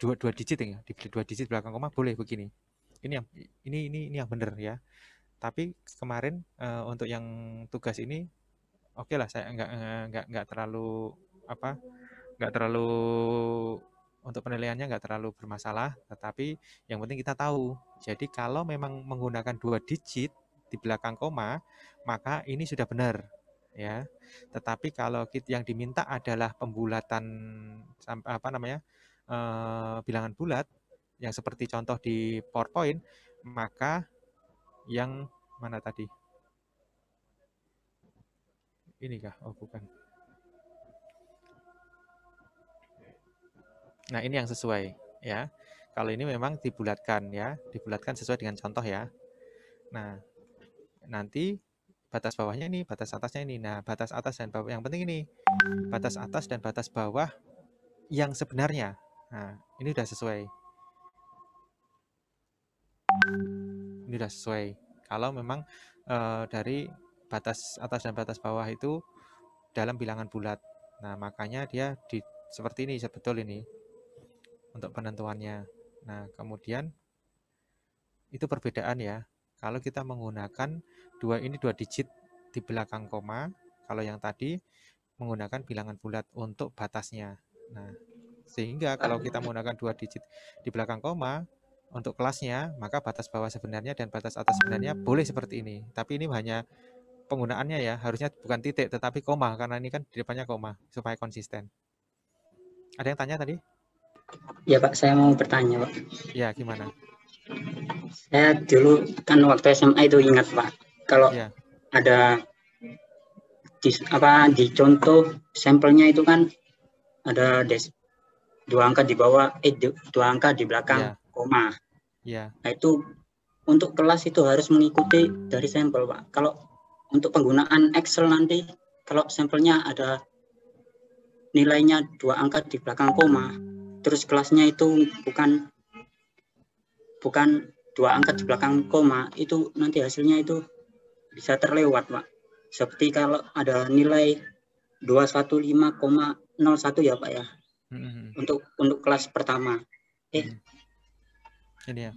dua digit ya, di 2 digit belakang koma boleh begini. Ini yang benar ya. Tapi kemarin untuk yang tugas ini oke lah, saya nggak terlalu untuk penilaiannya nggak terlalu bermasalah, tetapi yang penting kita tahu. Jadi kalau memang menggunakan 2 digit di belakang koma, maka ini sudah benar ya. Tetapi kalau yang diminta adalah pembulatan bilangan bulat yang seperti contoh di PowerPoint, maka yang mana tadi? Ini kah? Oh, bukan. Nah, ini yang sesuai ya. Kalau ini memang dibulatkan ya, dibulatkan sesuai dengan contoh ya. Nah, nanti batas bawahnya ini, batas atasnya ini. Nah, batas atas dan bawah yang penting ini. Batas atas dan batas bawah yang sebenarnya. Nah, ini udah sesuai. Ini udah sesuai. Kalau memang dari batas atas dan batas bawah itu dalam bilangan bulat. Nah, makanya dia seperti ini, sebetul ini untuk penentuannya. Nah, kemudian itu perbedaan ya. Kalau kita menggunakan 2 digit di belakang koma, kalau yang tadi menggunakan bilangan bulat untuk batasnya. Nah, sehingga kalau kita menggunakan 2 digit di belakang koma untuk kelasnya, maka batas bawah sebenarnya dan batas atas sebenarnya boleh seperti ini. Tapi ini hanya penggunaannya ya, harusnya bukan titik tetapi koma, karena ini kan di depannya koma supaya konsisten. Ada yang tanya tadi? Ya Pak, saya mau bertanya Pak. Ya, gimana? Saya dulu kan waktu SMA itu ingat Pak, kalau ya. Ada di contoh sampelnya itu kan ada 2 angka di bawah, 2 angka di belakang koma. Ya. Nah, itu untuk kelas itu harus mengikuti dari sampel Pak. Kalau untuk penggunaan Excel nanti, kalau sampelnya ada nilainya 2 angka di belakang koma, terus kelasnya itu bukan dua angka di belakang koma itu nanti hasilnya itu bisa terlewat, Pak. Seperti kalau ada nilai 215,01 ya, Pak ya. Untuk kelas pertama. Ini ya.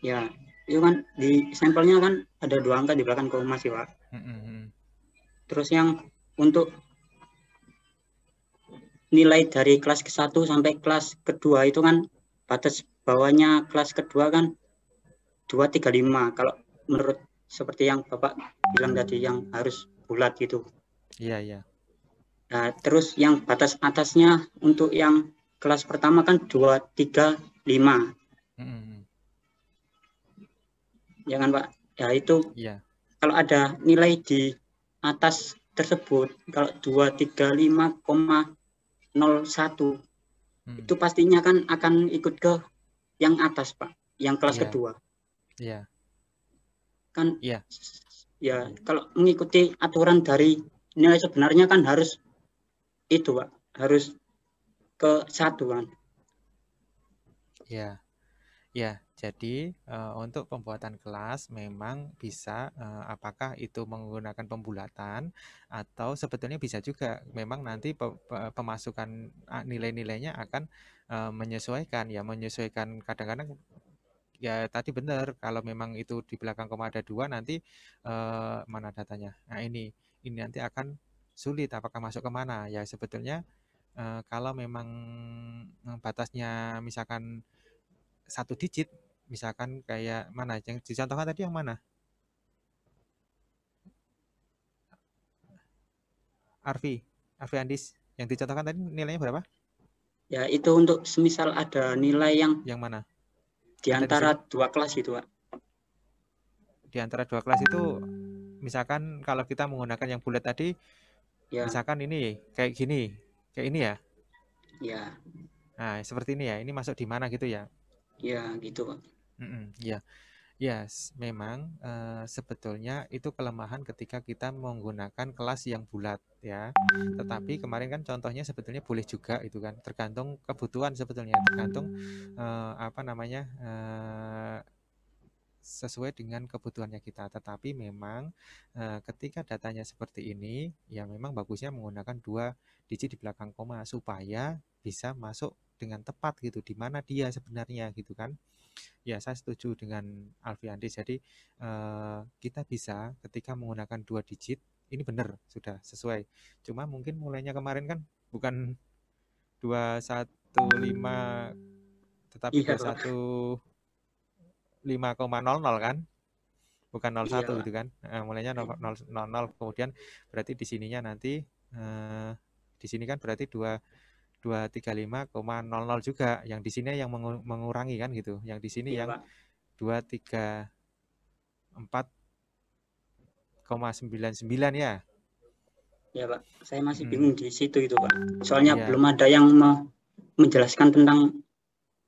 Ya, itu kan di sampelnya kan ada dua angka di belakang koma sih, Pak. Terus yang untuk nilai dari kelas ke-1 sampai kelas kedua itu kan batas bawahnya kelas kedua kan 235. Kalau menurut seperti yang Bapak bilang tadi yang harus bulat gitu. Iya, iya. Nah, terus yang batas atasnya untuk yang kelas pertama kan 235. Ya kan, Pak? Ya itu Iya. kalau ada nilai di atas tersebut, kalau 235,01 itu pastinya kan akan ikut ke yang atas, Pak, yang kelas kedua. Iya. Kan iya. Ya, kalau mengikuti aturan dari nilai sebenarnya kan harus itu, Pak, harus ke 1 kan. Ya. Ya, jadi untuk pembuatan kelas memang bisa apakah itu menggunakan pembulatan atau sebetulnya bisa juga memang nanti pemasukan nilai-nilainya akan menyesuaikan kadang-kadang ya tadi benar kalau memang itu di belakang koma ada 2 nanti mana datanya. Nah, ini nanti akan sulit apakah masuk kemana ya sebetulnya kalau memang batasnya misalkan 1 digit, misalkan kayak mana yang dicontohkan tadi yang mana? Arfi Andis, yang dicontohkan tadi nilainya berapa? Ya, itu untuk semisal ada nilai yang mana? Di antara dua kelas itu, Pak. Di antara 2 kelas itu misalkan kalau kita menggunakan yang bulat tadi, misalkan ini kayak gini, kayak ini ya? Ya. Nah, seperti ini ya, ini masuk di mana gitu ya? Ya, gitu, Pak. Ya. Yes, memang sebetulnya itu kelemahan ketika kita menggunakan kelas yang bulat ya. Tetapi kemarin kan contohnya sebetulnya boleh juga itu kan, tergantung kebutuhan sebetulnya, tergantung sesuai dengan kebutuhannya kita. Tetapi memang ketika datanya seperti ini, ya memang bagusnya menggunakan 2 digit di belakang koma supaya bisa masuk dengan tepat gitu di mana dia sebenarnya gitu kan. Ya, saya setuju dengan Alfiandi. Jadi kita bisa ketika menggunakan 2 digit, ini benar sudah sesuai. Cuma mungkin mulainya kemarin kan bukan 215 tetapi 215,00 kan? Bukan 01 gitu kan. Mulainya 00 kemudian berarti di sininya nanti di sini kan berarti 235,00 juga. Yang di sini yang mengurangi kan gitu. Yang di sini yang 234,99 ya. Ya, Pak. Saya masih bingung di situ itu, Pak. Soalnya belum ada yang menjelaskan tentang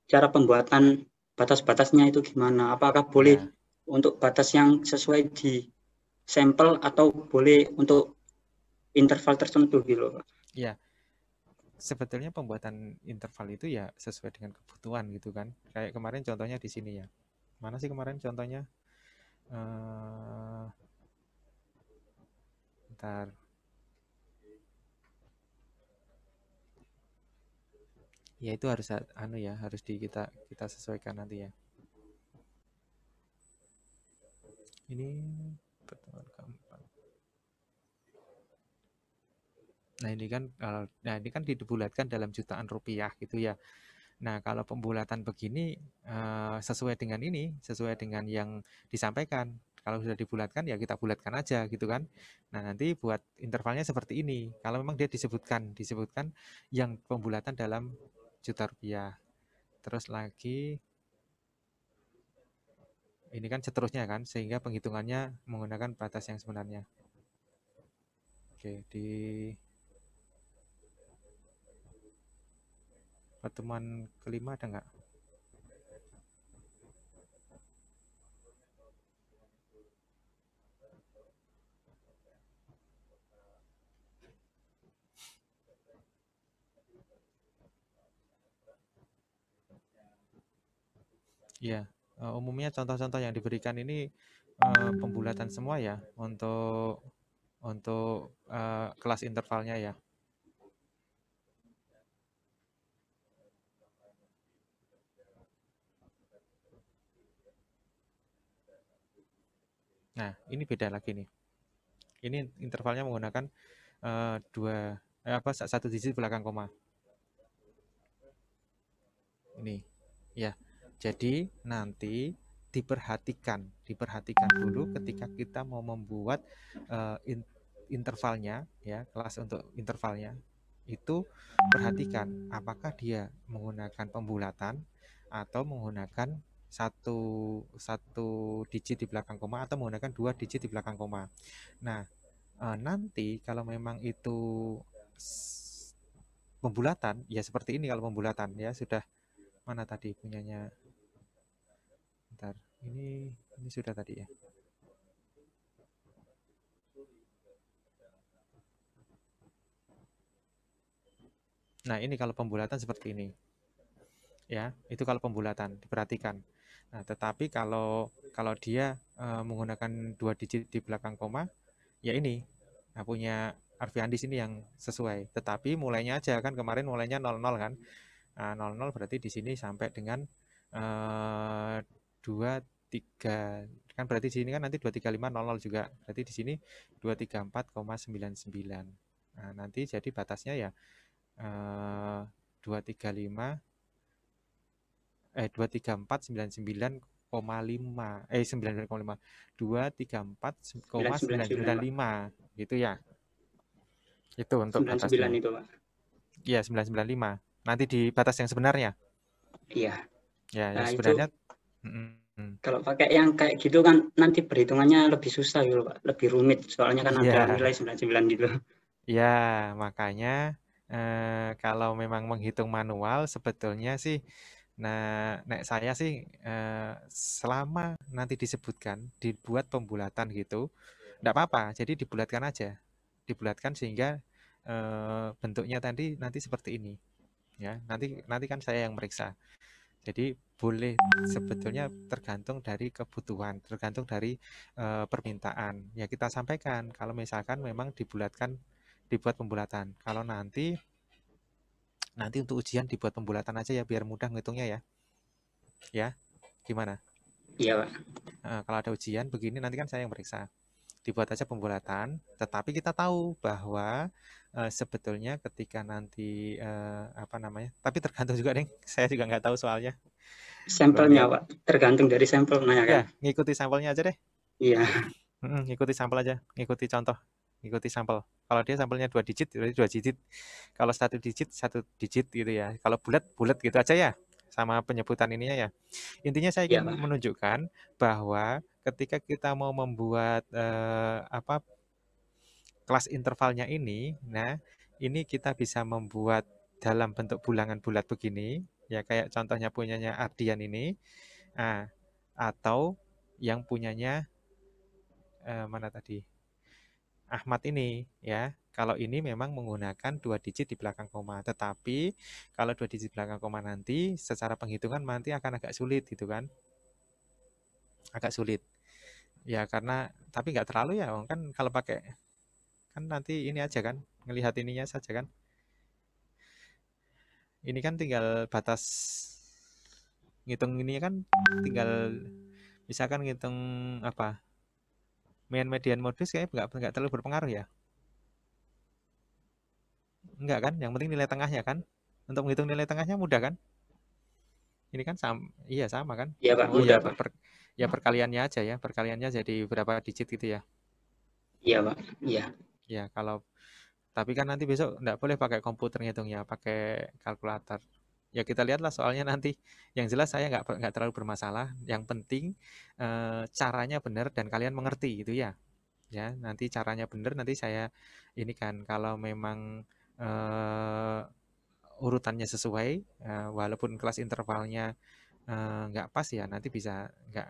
cara pembuatan batas-batasnya itu gimana. Apakah boleh untuk batas yang sesuai di sampel atau boleh untuk interval tertentu gitu, Pak. Ya. Sebetulnya pembuatan interval itu ya sesuai dengan kebutuhan gitu kan. Kayak kemarin contohnya di sini ya. Mana sih kemarin contohnya? Bentar. Ya itu harus harus kita sesuaikan nanti ya. Ini pertemuan keempat. Nah ini kan dibulatkan dalam jutaan rupiah gitu ya. Nah kalau pembulatan begini sesuai dengan yang disampaikan. Kalau sudah dibulatkan ya kita bulatkan aja gitu kan. Nah nanti buat intervalnya seperti ini. Kalau memang dia disebutkan yang pembulatan dalam juta rupiah. Terus lagi ini kan seterusnya kan, sehingga penghitungannya menggunakan batas yang sebenarnya. Oke, di pertemuan kelima ada nggak? Ya, umumnya contoh-contoh yang diberikan ini pembulatan semua ya untuk kelas intervalnya ya. Nah, ini beda lagi nih. Ini intervalnya menggunakan satu digit belakang koma. Ini ya. Jadi nanti diperhatikan dulu ketika kita mau membuat intervalnya ya, kelas untuk intervalnya itu perhatikan apakah dia menggunakan pembulatan atau menggunakan satu digit di belakang koma atau menggunakan 2 digit di belakang koma. Nah, nanti kalau memang itu pembulatan ya seperti ini. Kalau pembulatan ya sudah, mana tadi punyanya, bentar, ini sudah tadi ya. Nah, ini kalau pembulatan seperti ini ya, itu kalau pembulatan diperhatikan. Nah, tetapi kalau dia menggunakan 2 digit di belakang koma ya ini, nah punya Arfiandis ini yang sesuai. Tetapi mulainya aja kan, kemarin mulainya 00 kan. Nah, 00 berarti di sini sampai dengan 23 kan, berarti di sini kan nanti 23500 juga. Berarti di sini 234,99. Nah, nanti jadi batasnya ya 234,99,5 234,995 gitu ya. Itu untuk 99 batasnya. itu, Pak. Iya, 995. Nanti di batas yang sebenarnya. Iya. Ya, Nah, yang sebenarnya itu kalau pakai yang kayak gitu kan nanti perhitungannya lebih susah gitu, Pak. Lebih rumit soalnya kan ada nilai 99 gitu. Ya, makanya kalau memang menghitung manual sebetulnya sih, nah, nek saya sih selama nanti disebutkan dibuat pembulatan gitu, enggak apa-apa. Jadi dibulatkan aja, dibulatkan sehingga bentuknya tadi nanti seperti ini, ya. Nanti kan saya yang meriksa. Jadi boleh, sebetulnya tergantung dari kebutuhan, tergantung dari permintaan. Ya kita sampaikan kalau misalkan memang dibuat pembulatan. Kalau nanti untuk ujian dibuat pembulatan aja ya, biar mudah ngitungnya ya. Ya, gimana? Iya, Pak. Kalau ada ujian begini nanti kan saya yang meriksa. Dibuat aja pembulatan, tetapi kita tahu bahwa sebetulnya ketika nanti tapi tergantung juga nih, saya juga nggak tahu soalnya. Sampelnya, Pak, tergantung dari sampelnya kan. Ya, ngikuti sampelnya aja deh. Iya. Ngikuti sampel aja, ngikuti contoh, ngikuti sampel. Kalau dia sampelnya 2 digit, berarti 2 digit. Kalau 1 digit, 1 digit gitu ya. Kalau bulat gitu aja ya, sama penyebutan ininya ya. Intinya saya ingin menunjukkan bahwa ketika kita mau membuat kelas intervalnya ini, nah ini kita bisa membuat dalam bentuk bulangan bulat begini, ya kayak contohnya punyanya Ardian ini, atau yang punyanya mana tadi, Ahmad ini ya. Kalau ini memang menggunakan 2 digit di belakang koma, tetapi kalau 2 digit belakang koma nanti secara penghitungan nanti akan agak sulit gitu kan, agak sulit ya, karena tapi nggak terlalu ya kan, kalau pakai kan nanti ini aja kan, ngelihat ininya saja kan. Ini kan tinggal batas ngitung ini kan, tinggal misalkan ngitung apa, median modus kayaknya nggak terlalu berpengaruh ya. Enggak kan, yang penting nilai tengahnya kan. Untuk menghitung nilai tengahnya mudah kan. Ini kan sama kan. Iya, Pak, mudah, Pak. Perkaliannya aja ya, perkaliannya jadi berapa digit gitu ya. Iya, Pak, iya. Ya, tapi kan nanti besok enggak boleh pakai komputer ngitungnya, pakai kalkulator. Ya kita lihatlah soalnya nanti. Yang jelas saya nggak terlalu bermasalah. Yang penting caranya benar dan kalian mengerti gitu ya. Ya, nanti caranya benar, nanti saya ini kan kalau memang urutannya sesuai, walaupun kelas intervalnya nggak pas ya, nanti bisa nggak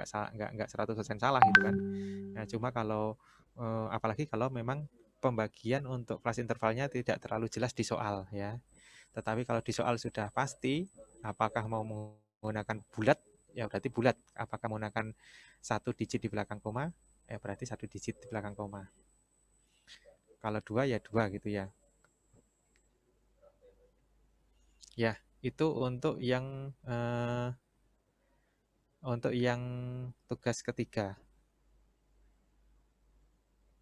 100% salah gitu kan. Nah, cuma kalau apalagi kalau memang pembagian untuk kelas intervalnya tidak terlalu jelas di soal ya. Tetapi kalau di soal sudah pasti apakah mau menggunakan bulat, ya berarti bulat. Apakah menggunakan 1 digit di belakang koma, ya berarti 1 digit di belakang koma. Kalau 2 ya 2 gitu ya. Ya, itu untuk yang tugas ketiga.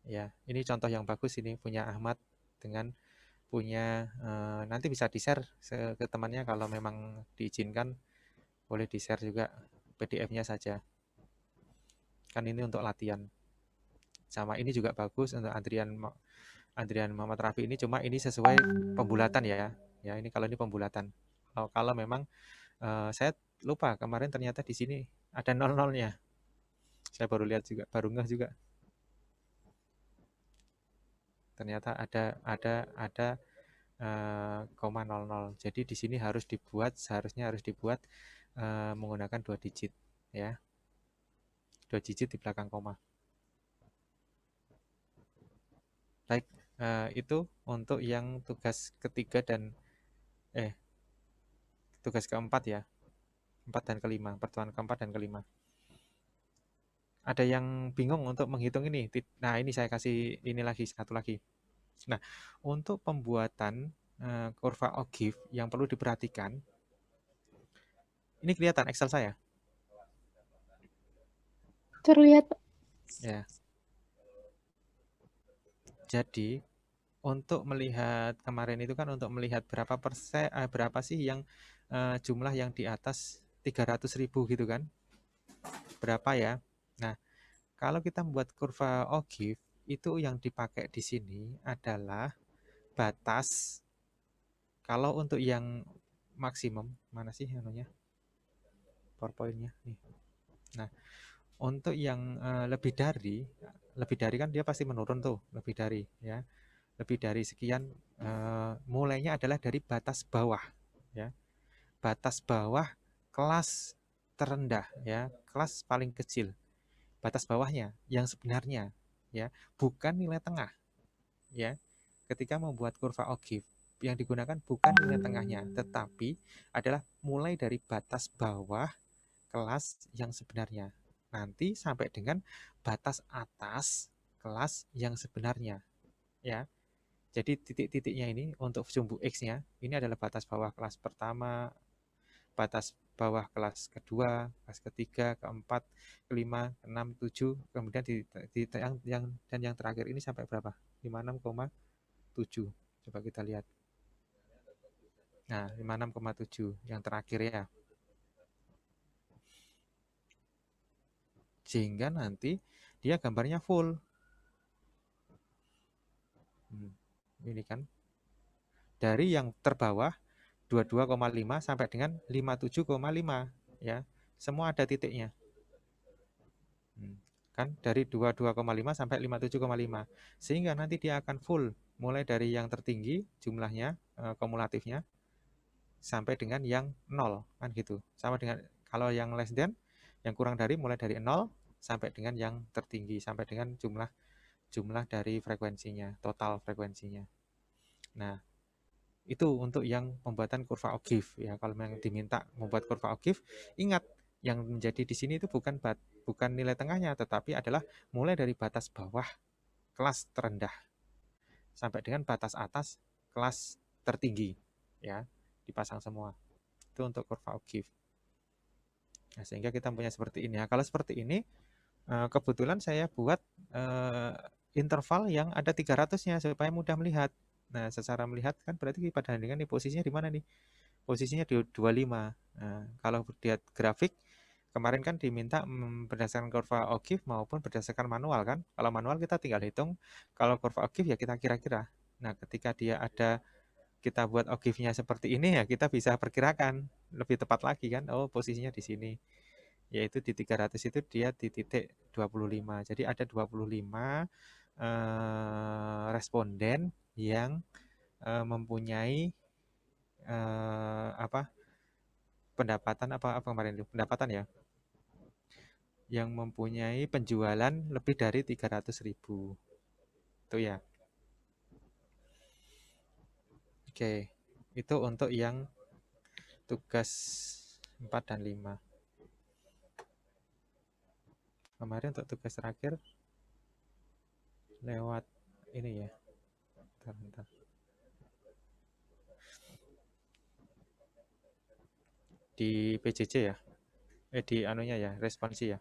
Ya, ini contoh yang bagus ini punya Ahmad dengan punya nanti bisa di-share ke temannya kalau memang diizinkan, boleh di-share juga PDF-nya saja. Kan ini untuk latihan. Sama ini juga bagus untuk Andrian Muhammad Rafi ini, cuma ini sesuai pembulatan ya. Ya, ini kalau ini pembulatan. Kalau memang saya lupa kemarin ternyata di sini ada 00-nya. Saya baru lihat juga, baru ngeh juga. Ternyata ada koma 00. Jadi di sini seharusnya harus dibuat menggunakan 2 digit ya. 2 digit di belakang koma. Baik, itu untuk yang tugas ketiga dan tugas keempat ya. 4 dan kelima, pertemuan keempat dan kelima. Ada yang bingung untuk menghitung ini? Nah, ini saya kasih ini lagi, satu lagi. Nah, untuk pembuatan kurva Ogive yang perlu diperhatikan, ini kelihatan Excel saya? Terlihat. Ya. Jadi, untuk melihat kemarin itu kan untuk melihat berapa sih yang jumlah yang di atas 300.000 gitu kan? Berapa ya? Nah, kalau kita membuat kurva Ogive, itu yang dipakai di sini adalah batas. Kalau untuk yang maksimum, mana sih anunya? PowerPoint-nya nih. Nah, untuk yang lebih dari kan dia pasti menurun tuh, lebih dari ya. Lebih dari sekian, mulainya adalah dari batas bawah ya. Batas bawah kelas terendah ya, kelas paling kecil. Batas bawahnya yang sebenarnya ya, bukan nilai tengah ya. Ketika membuat kurva Ogive yang digunakan bukan nilai tengahnya, tetapi adalah mulai dari batas bawah kelas yang sebenarnya. Nanti sampai dengan batas atas kelas yang sebenarnya ya. Jadi titik-titiknya ini untuk sumbu X-nya, ini adalah batas bawah kelas pertama, batas bawah kelas kedua, kelas ketiga, keempat, kelima, keenam, tujuh, kemudian yang terakhir ini sampai berapa? 56,7. Coba kita lihat. Nah, 56,7 yang terakhir ya. Sehingga nanti dia gambarnya full. Ini kan dari yang terbawah 22,5 sampai dengan 57,5 ya. Semua ada titiknya. Kan dari 22,5 sampai 57,5. Sehingga nanti dia akan full mulai dari yang tertinggi jumlahnya kumulatifnya sampai dengan yang 0 kan gitu. Sama dengan kalau yang less than yang kurang dari mulai dari 0 sampai dengan yang tertinggi sampai dengan jumlah dari frekuensinya, total frekuensinya. Nah, itu untuk yang pembuatan kurva Ogive ya. Kalau yang diminta membuat kurva Ogive, ingat yang menjadi di sini itu bukan nilai tengahnya, tetapi adalah mulai dari batas bawah kelas terendah sampai dengan batas atas kelas tertinggi ya, dipasang semua. Itu untuk kurva Ogive. Nah, sehingga kita punya seperti ini ya. Kalau seperti ini kebetulan saya buat interval yang ada 300-nya supaya mudah melihat. Nah, secara melihat kan berarti pada bandingkan nih posisinya di mana nih? Posisinya di 25. Nah, kalau lihat grafik kemarin kan diminta berdasarkan kurva Ogive maupun berdasarkan manual kan. Kalau manual kita tinggal hitung, kalau kurva Ogive ya kita kira-kira. Nah, ketika dia ada kita buat Ogive-nya seperti ini ya kita bisa perkirakan lebih tepat lagi kan. Oh, posisinya di sini. Yaitu di 300 itu dia di titik 25. Jadi ada 25 responden yang mempunyai pendapatan ya, yang mempunyai penjualan lebih dari 300.000 itu ya. Oke, itu untuk yang tugas 4 dan 5. Kemarin untuk tugas terakhir lewat ini ya. Bentar. Di PJJ ya. Di anunya ya, responsi ya.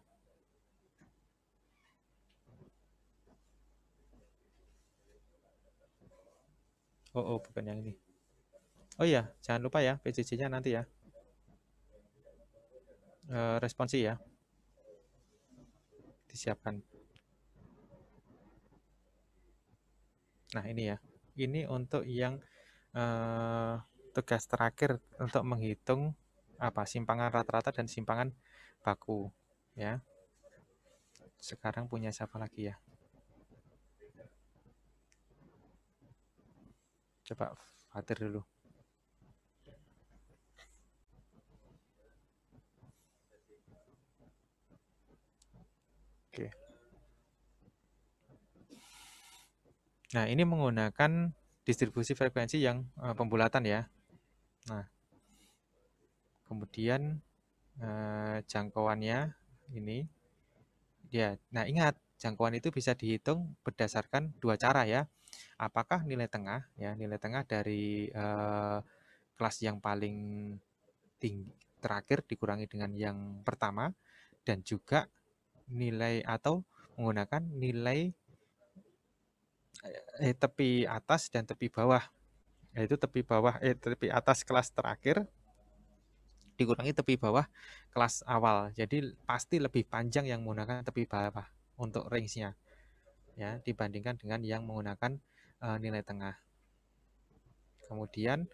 Oh, bukan yang ini. Oh iya, jangan lupa ya PJJ-nya nanti ya. Responsi ya. Disiapkan. Nah, ini ya. Ini untuk yang tugas terakhir untuk menghitung simpangan rata-rata dan simpangan baku ya. Sekarang punya siapa lagi ya? Coba Fatir dulu. Oke. Nah, ini menggunakan distribusi frekuensi yang pembulatan ya. Nah, kemudian jangkauannya ini ya. Nah, ingat jangkauan itu bisa dihitung berdasarkan dua cara ya. Apakah nilai tengah ya, nilai tengah dari kelas yang paling tinggi terakhir dikurangi dengan yang pertama, dan juga nilai atau menggunakan nilai tepi atas dan tepi bawah, yaitu tepi atas kelas terakhir dikurangi tepi bawah kelas awal. Jadi pasti lebih panjang yang menggunakan tepi bawah untuk range-nya ya, dibandingkan dengan yang menggunakan nilai tengah. Kemudian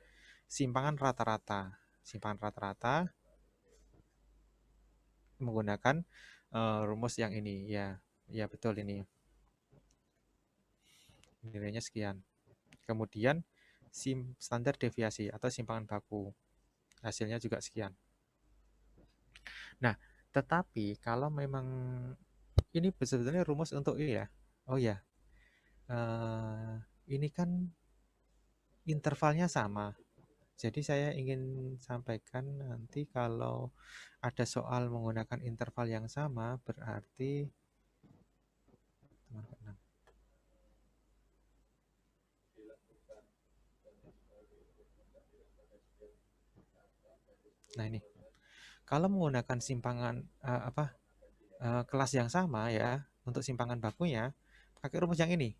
simpangan rata-rata. Simpangan rata-rata menggunakan rumus yang ini ya. Ya betul, ini nilainya sekian. Kemudian standar deviasi atau simpangan baku, hasilnya juga sekian. Nah, tetapi kalau memang ini sebetulnya rumus untuk ini ya. Oh ya, ini kan intervalnya sama. Jadi saya ingin sampaikan nanti kalau ada soal menggunakan interval yang sama, berarti nah ini, kalau menggunakan simpangan kelas yang sama ya, untuk simpangan bakunya pakai rumus yang ini.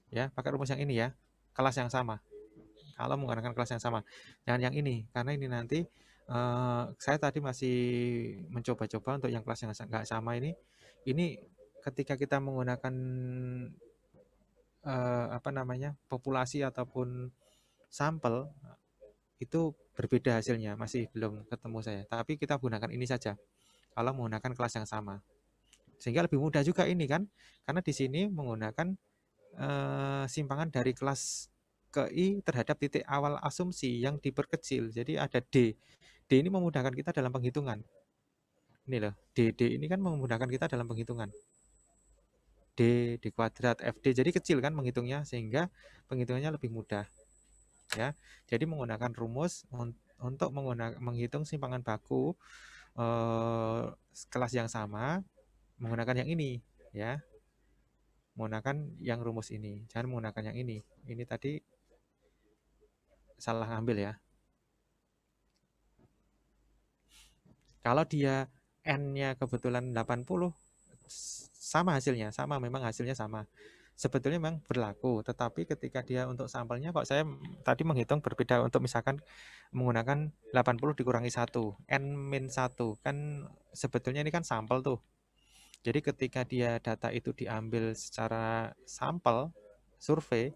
Ya, pakai rumus yang ini ya, kelas yang sama. Kalau menggunakan kelas yang sama, jangan yang ini, karena ini nanti saya tadi masih mencoba-coba untuk yang kelas yang nggak sama ini ketika kita menggunakan populasi ataupun sampel itu berbeda hasilnya, masih belum ketemu saya. Tapi kita gunakan ini saja kalau menggunakan kelas yang sama, sehingga lebih mudah juga ini kan, karena di sini menggunakan simpangan dari kelas ke I terhadap titik awal asumsi yang diperkecil. Jadi ada D. D ini memudahkan kita dalam penghitungan. Ini loh, D ini kan memudahkan kita dalam penghitungan. D kuadrat, FD. Jadi kecil kan menghitungnya, sehingga penghitungannya lebih mudah. Ya. Jadi menggunakan rumus untuk menghitung simpangan baku kelas yang sama, menggunakan yang ini ya. Menggunakan yang rumus ini, jangan menggunakan yang ini. Ini tadi salah ngambil ya. Kalau dia N-nya kebetulan 80, sama hasilnya, memang hasilnya sama. Sebetulnya memang berlaku, tetapi ketika dia untuk sampelnya, kok saya tadi menghitung berbeda, untuk misalkan menggunakan 80 dikurangi 1, N-1, kan sebetulnya ini kan sampel tuh. Jadi ketika dia data itu diambil secara sampel, survei,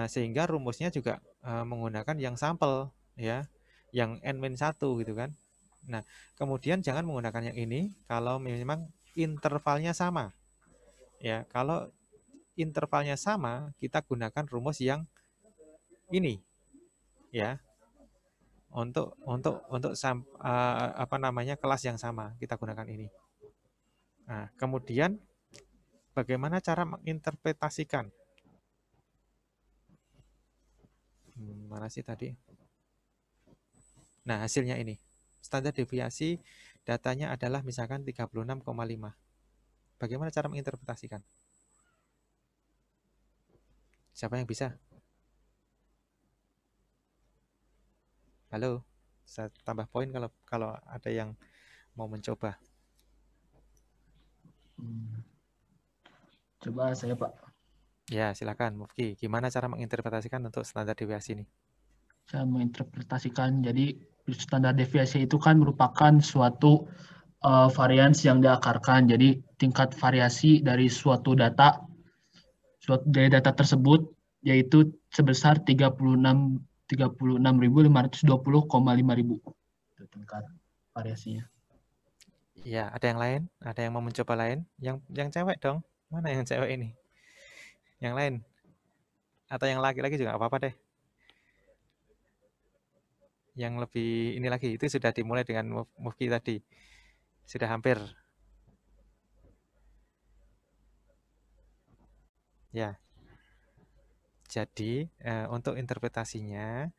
sehingga rumusnya juga menggunakan yang sampel ya, yang N-1 gitu kan. Nah, kemudian jangan menggunakan yang ini kalau memang intervalnya sama. Ya, kalau intervalnya sama, kita gunakan rumus yang ini ya. Untuk kelas yang sama, kita gunakan ini. Nah, kemudian bagaimana cara menginterpretasikan? Mana sih tadi? Nah, hasilnya ini. Standar deviasi datanya adalah misalkan 36,5. Bagaimana cara menginterpretasikan? Siapa yang bisa? Halo, saya tambah poin kalau ada yang mau mencoba. Coba saya, Pak. Ya, silakan Mufki. Gimana cara menginterpretasikan untuk standar deviasi ini? Saya menginterpretasikan, jadi standar deviasi itu kan merupakan suatu varians yang diakarkan. Jadi tingkat variasi dari suatu data tersebut yaitu sebesar 36.520,5 itu tingkat variasinya. Ya, ada yang lain? Ada yang mau mencoba lain? Yang cewek dong. Mana yang cewek ini? Yang lain? Atau yang laki-laki juga nggak apa-apa deh. Yang lebih ini lagi, itu sudah dimulai dengan Mufki tadi. Sudah hampir. Ya. Jadi, untuk interpretasinya,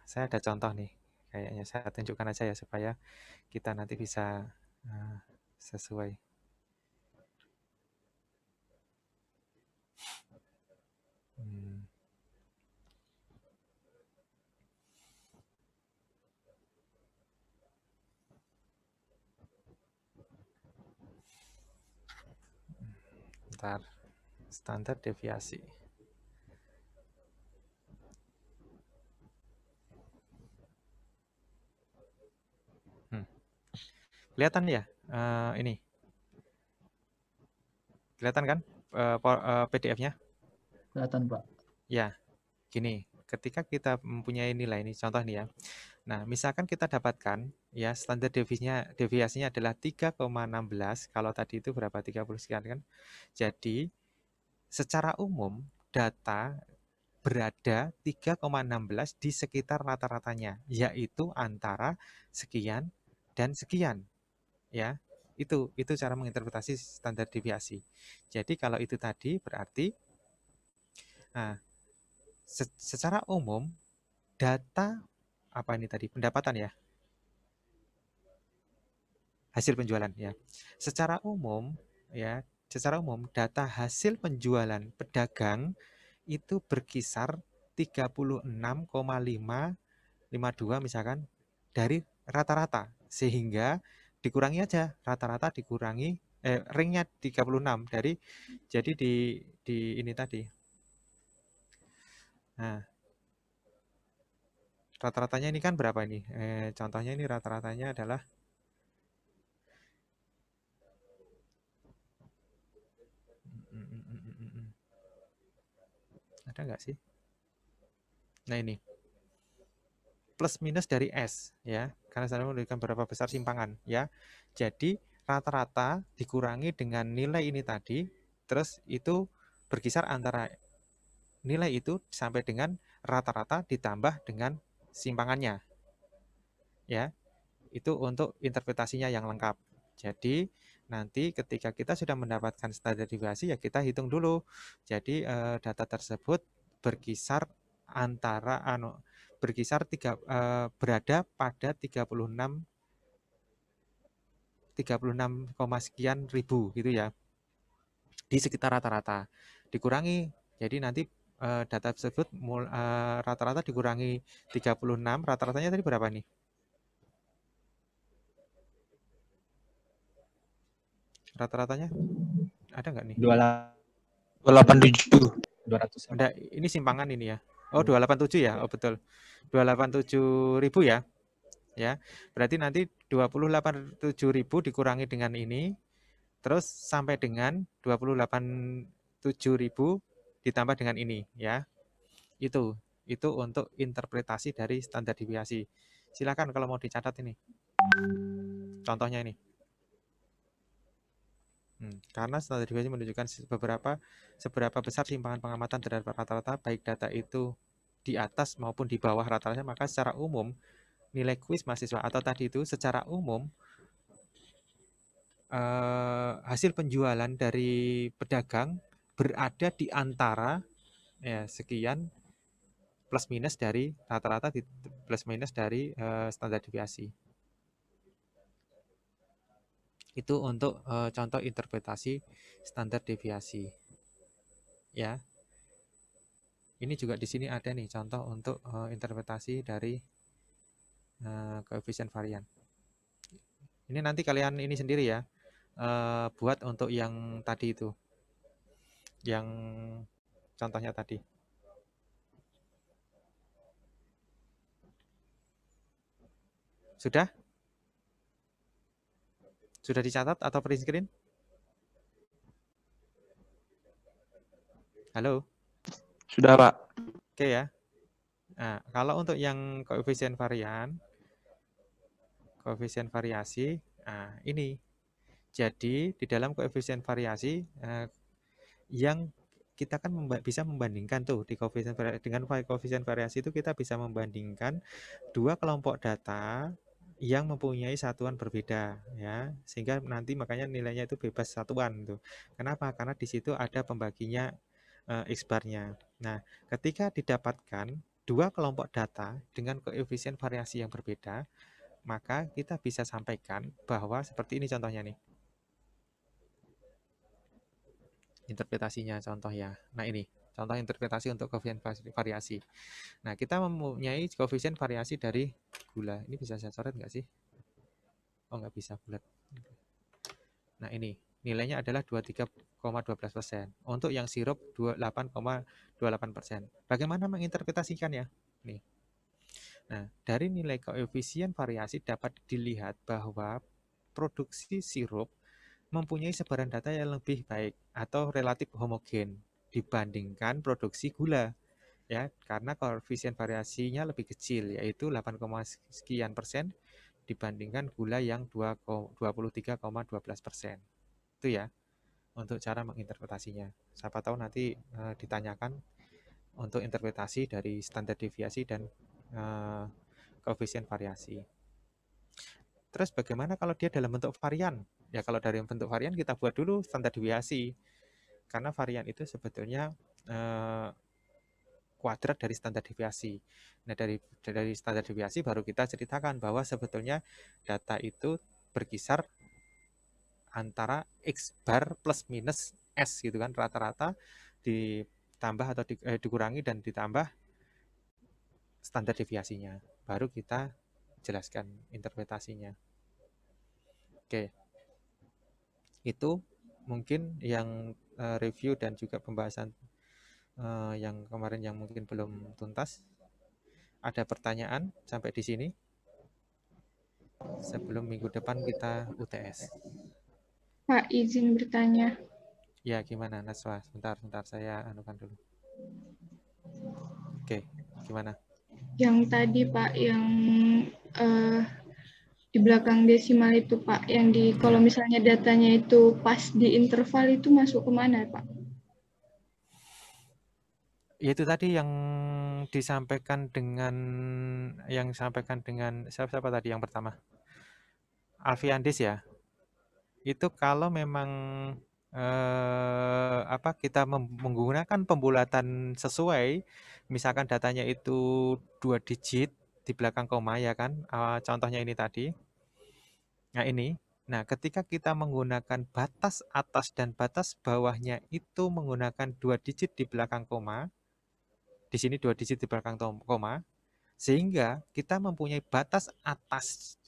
saya ada contoh nih. Kayaknya saya tunjukkan aja ya supaya kita nanti bisa sesuai. Bentar. Standar deviasi. Kelihatan ya? Ini. Kelihatan kan PDF-nya? Kelihatan, Pak. Ya, gini. Ketika kita mempunyai nilai ini, contoh nih ya. Nah, misalkan kita dapatkan ya standar deviasinya adalah 3,16. Kalau tadi itu berapa? 30 sekian kan? Jadi, secara umum data berada 3,16 di sekitar rata-ratanya, yaitu antara sekian dan sekian. Ya, itu cara menginterpretasi standar deviasi. Jadi kalau itu tadi berarti secara umum data apa ini tadi, pendapatan ya, hasil penjualan ya. Secara umum data hasil penjualan pedagang itu berkisar 36,552 misalkan dari rata-rata, sehingga dikurangi aja rata-rata, dikurangi ringnya 36 dari, jadi di ini tadi. Nah, rata-ratanya ini kan berapa ini? Contohnya ini rata-ratanya adalah ada nggak sih? Nah ini plus minus dari S ya, karena saya memberikan berapa besar simpangan ya. Jadi rata-rata dikurangi dengan nilai ini tadi, terus itu berkisar antara nilai itu sampai dengan rata-rata ditambah dengan simpangannya. Ya. Itu untuk interpretasinya yang lengkap. Jadi nanti ketika kita sudah mendapatkan standar deviasi ya kita hitung dulu. Jadi data tersebut berkisar antara berada pada 36 sekian ribu gitu ya. Di sekitar rata-rata. Dikurangi. Jadi nanti data tersebut rata-rata dikurangi 36, rata-ratanya tadi berapa nih? Rata-ratanya ada nggak nih? 287. 200. Ada, ini simpangan ini ya. Oh, 287 ya. Oh, betul. 287.000 ya. Ya. Berarti nanti 287.000 dikurangi dengan ini, terus sampai dengan 287.000 ditambah dengan ini ya. Itu untuk interpretasi dari standar deviasi. Silakan kalau mau dicatat ini. Contohnya ini. Karena standar deviasi menunjukkan seberapa besar simpangan pengamatan terhadap rata-rata, baik data itu di atas maupun di bawah rata-rata, maka secara umum nilai kuis mahasiswa atau tadi itu secara umum hasil penjualan dari pedagang berada di antara ya, sekian plus minus dari rata-rata plus minus dari standar deviasi. Itu untuk contoh interpretasi standar deviasi. Ya. Ini juga di sini ada nih contoh untuk interpretasi dari koefisien varian. Ini nanti kalian ini sendiri ya, buat untuk yang tadi itu, yang contohnya tadi. Sudah? Sudah dicatat atau print screen? Halo? Sudah, Pak. Oke ya. Nah, kalau untuk yang koefisien variasi, nah ini. Jadi di dalam koefisien variasi yang kita kan bisa membandingkan tuh di dengan koefisien variasi itu kita bisa membandingkan dua kelompok data yang mempunyai satuan berbeda ya, sehingga nanti makanya nilainya itu bebas satuan tuh. Kenapa? Karena di situ ada pembaginya X-bar-nya. Nah, ketika didapatkan dua kelompok data dengan koefisien variasi yang berbeda, maka kita bisa sampaikan bahwa seperti ini contohnya nih. Interpretasinya contoh ya. Nah, ini contoh interpretasi untuk koefisien variasi. Nah, kita mempunyai koefisien variasi dari gula. Ini bisa saya coret nggak sih? Oh, nggak bisa bulat. Nah, ini nilainya adalah 23,12%. Untuk yang sirup 28,28%. Bagaimana menginterpretasikannya? Nih. Nah, dari nilai koefisien variasi dapat dilihat bahwa produksi sirup mempunyai sebaran data yang lebih baik atau relatif homogen dibandingkan produksi gula ya, karena koefisien variasinya lebih kecil yaitu 8, sekian persen dibandingkan gula yang 23,12%. Itu ya untuk cara menginterpretasinya. Siapa tahu nanti ditanyakan untuk interpretasi dari standar deviasi dan koefisien variasi. Terus bagaimana kalau dia dalam bentuk varian? Ya kalau dari bentuk varian kita buat dulu standar deviasi. Karena varian itu sebetulnya kuadrat dari standar deviasi. Nah, dari standar deviasi baru kita ceritakan bahwa sebetulnya data itu berkisar antara X bar plus minus S gitu kan, rata-rata ditambah atau dikurangi dan ditambah standar deviasinya. Baru kita jelaskan interpretasinya. Oke. Itu mungkin yang review dan juga pembahasan yang kemarin yang mungkin belum tuntas. Ada pertanyaan sampai di sini? Sebelum minggu depan kita UTS. Pak, izin bertanya. Ya, gimana Naswa? Sebentar saya anukan dulu. Oke, gimana? Yang tadi Pak, yang di belakang desimal itu Pak, yang kalau misalnya datanya itu pas di interval itu masuk kemana Pak? Itu tadi yang disampaikan dengan siapa tadi yang pertama? Alfiandis ya. Itu kalau memang kita menggunakan pembulatan sesuai, misalkan datanya itu 2 digit di belakang koma ya kan, contohnya ini tadi. Nah ini, ketika kita menggunakan batas atas dan batas bawahnya itu menggunakan 2 digit di belakang koma, di sini 2 digit di belakang koma, sehingga kita mempunyai batas atas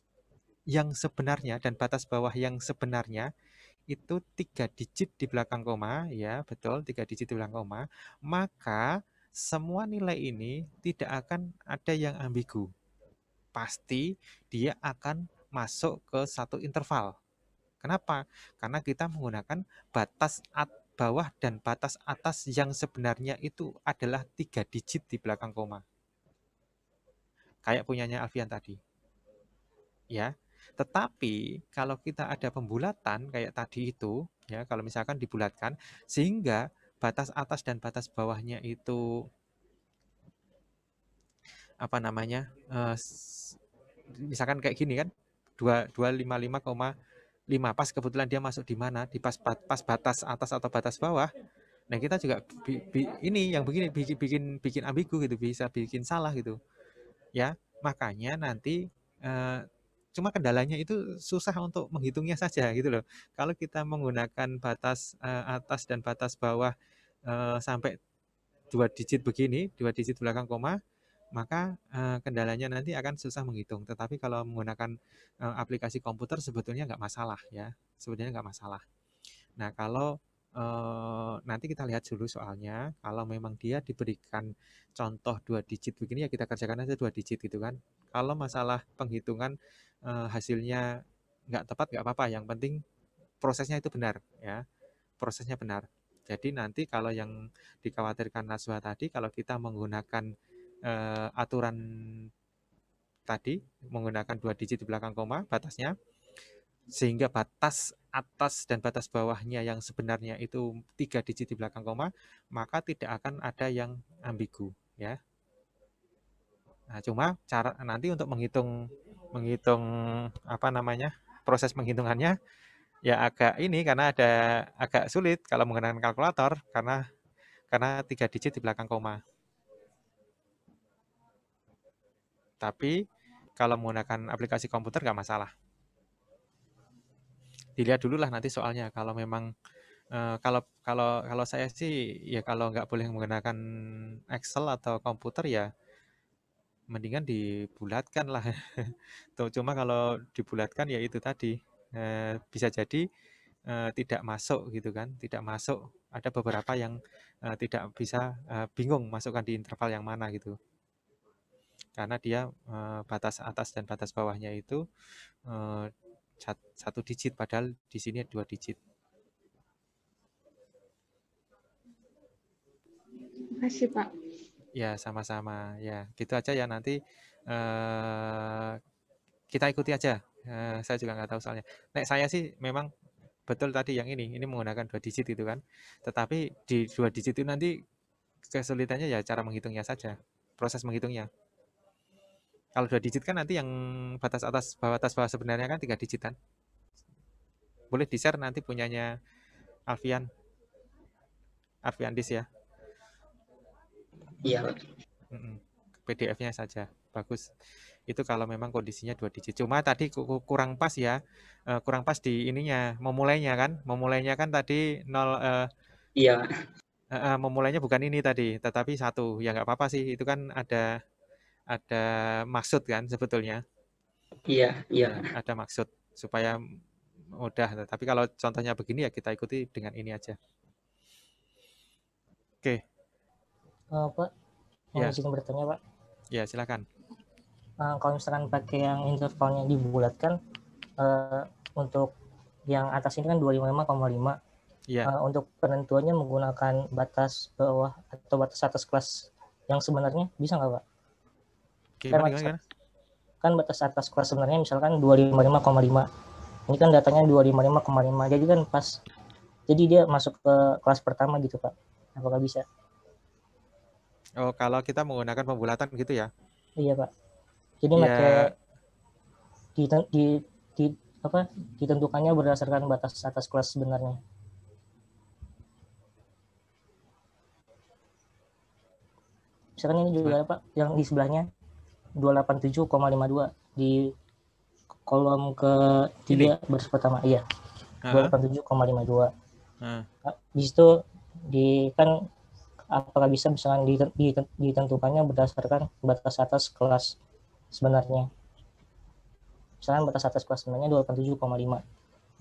yang sebenarnya dan batas bawah yang sebenarnya itu 3 digit di belakang koma, ya betul, 3 digit di belakang koma, maka semua nilai ini tidak akan ada yang ambigu. Pasti dia akan masuk ke satu interval. Kenapa? Karena kita menggunakan batas bawah dan batas atas yang sebenarnya itu adalah 3 digit di belakang koma. Kayak punyanya Alfian tadi. Ya. Tetapi kalau kita ada pembulatan kayak tadi itu, ya kalau misalkan dibulatkan, sehingga batas atas dan batas bawahnya itu misalkan kayak gini kan, 255,5 pas kebetulan dia masuk di mana, di pas batas atas atau batas bawah, Nah, kita juga ini yang begini bikin ambigu gitu, bisa bikin salah gitu. Ya, makanya nanti cuma kendalanya itu susah untuk menghitungnya saja gitu loh. Kalau kita menggunakan batas atas dan batas bawah sampai 2 digit begini, 2 digit belakang koma, maka kendalanya nanti akan susah menghitung. Tetapi kalau menggunakan aplikasi komputer sebetulnya nggak masalah ya, sebetulnya nggak masalah. Nah, kalau nanti kita lihat dulu soalnya, kalau memang dia diberikan contoh 2 digit begini ya kita kerjakan aja 2 digit gitu kan. Kalau masalah penghitungan hasilnya nggak tepat nggak apa-apa, yang penting prosesnya itu benar ya, prosesnya benar. Jadi nanti kalau yang dikhawatirkan Naswa tadi, kalau kita menggunakan aturan tadi, menggunakan 2 digit di belakang koma batasnya, sehingga batas atas dan batas bawahnya yang sebenarnya itu 3 digit di belakang koma, maka tidak akan ada yang ambigu ya. Nah, cuma cara nanti untuk menghitung apa namanya, proses penghitungannya ya agak ini, karena agak sulit kalau menggunakan kalkulator karena 3 digit di belakang koma. Tapi kalau menggunakan aplikasi komputer nggak masalah. Dilihat dulu lah nanti soalnya, kalau memang kalau saya sih ya kalau nggak boleh menggunakan Excel atau komputer ya mendingan dibulatkan lah. Tuh, cuma kalau dibulatkan ya itu tadi bisa jadi tidak masuk gitu kan, tidak masuk. Ada beberapa yang tidak bisa, bingung masukkan di interval yang mana gitu. Karena dia batas atas dan batas bawahnya itu 1 digit, padahal di sini 2 digit. Terima kasih, Pak. Ya, sama-sama. Ya, gitu aja ya, nanti kita ikuti aja. Saya juga nggak tahu soalnya. Nek saya sih memang betul tadi yang ini menggunakan 2 digit gitu kan. Tetapi di 2 digit itu nanti kesulitannya ya cara menghitungnya saja, proses menghitungnya. Kalau 2 digit kan nanti yang batas atas batas bawah sebenarnya kan 3 digit kan. Boleh di-share nanti punyanya Alfiandis ya. Iya. PDF-nya saja. Bagus. Itu kalau memang kondisinya 2 digit. Cuma tadi kurang pas ya. Kurang pas di ininya, memulainya kan. Memulainya kan tadi 0 Iya. Memulainya bukan ini tadi, tetapi 1. Ya nggak apa-apa sih, itu kan ada maksud kan sebetulnya. Iya. Ya, ada maksud supaya mudah. Tapi kalau contohnya begini ya kita ikuti dengan ini aja. Oke. Pak, mau izin bertanya, Pak? Ya, silakan. Kalau misalkan pakai yang intervalnya dibulatkan, untuk yang atas ini kan 255,5. Untuk penentuannya menggunakan batas bawah atau batas atas kelas yang sebenarnya bisa nggak, Pak? Gimana? Kan batas atas kelas sebenarnya misalkan 255,5. Ini kan datanya 255,5. Jadi kan pas. Jadi dia masuk ke kelas pertama gitu, Pak. Apakah bisa? Oh, kalau kita menggunakan pembulatan gitu ya? Iya, Pak. Jadi pakai ditentukannya berdasarkan batas atas kelas sebenarnya. Misalkan ini juga Pak, yang di sebelahnya 287,52 di kolom ke-3 baris pertama. Iya. 287,52. Di situ kan apakah bisa misalkan ditentukannya berdasarkan batas atas kelas sebenarnya. Misalkan batas atas kelas sebenarnya 287,5.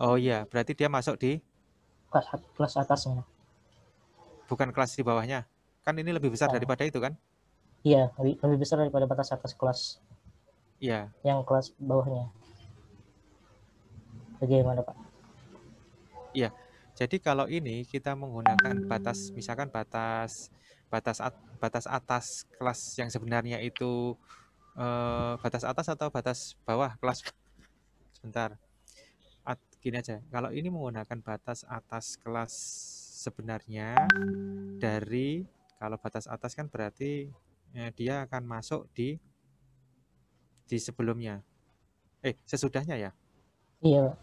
Oh iya, berarti dia masuk di kelas atasnya. Bukan kelas di bawahnya. Kan ini lebih besar daripada itu kan? Iya, lebih besar daripada batas atas kelas. Iya. Yang kelas bawahnya. Bagaimana, Pak? Iya. Jadi kalau ini kita menggunakan batas, misalkan batas atas kelas yang sebenarnya itu batas atas atau batas bawah kelas. Sebentar. Gini aja. Kalau ini menggunakan batas atas kelas sebenarnya dari, kalau batas atas kan berarti dia akan masuk di sebelumnya. Sesudahnya ya? Iya.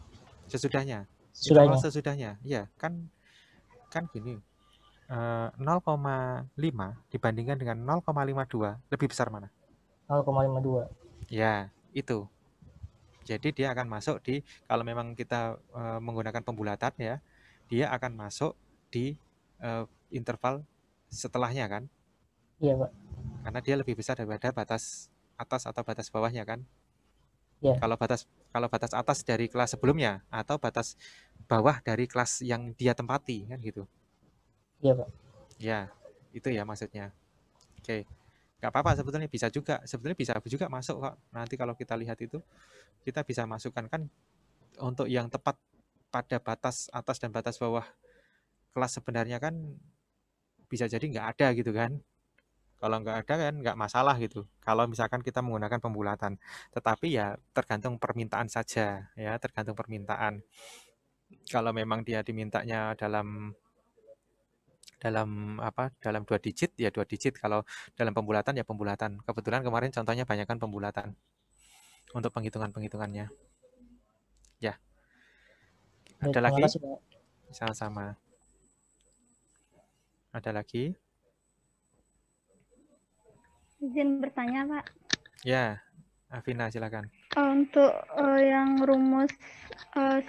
Sesudahnya. Sesudahnya. Sesudahnya. Iya, kan gini. 0,5 dibandingkan dengan 0,52 lebih besar mana? 0,52. Ya, itu. Jadi dia akan masuk di, kalau memang kita menggunakan pembulatan ya, dia akan masuk di interval setelahnya kan? Iya, Pak. Karena dia lebih besar daripada batas atas atau batas bawahnya kan? Iya. Kalau batas atas dari kelas sebelumnya atau batas bawah dari kelas yang dia tempati kan gitu. Iya, Pak. Ya, itu ya maksudnya. Oke. Nggak apa-apa sebetulnya, bisa juga masuk kok. Nanti kalau kita lihat itu, kita bisa masukkan kan untuk yang tepat pada batas atas dan batas bawah kelas sebenarnya kan bisa jadi nggak ada gitu kan. Kalau nggak ada kan nggak masalah gitu. Kalau misalkan kita menggunakan pembulatan. Tetapi ya tergantung permintaan saja ya, tergantung permintaan. Kalau memang dia dimintanya dalam apa, dalam 2 digit ya 2 digit, kalau dalam pembulatan ya pembulatan. Kebetulan kemarin contohnya banyakkan pembulatan untuk penghitungannya. Ya. Ada lagi? Sama-sama. Ada lagi? Izin bertanya, Pak. Ya, Afina silakan. Untuk yang rumus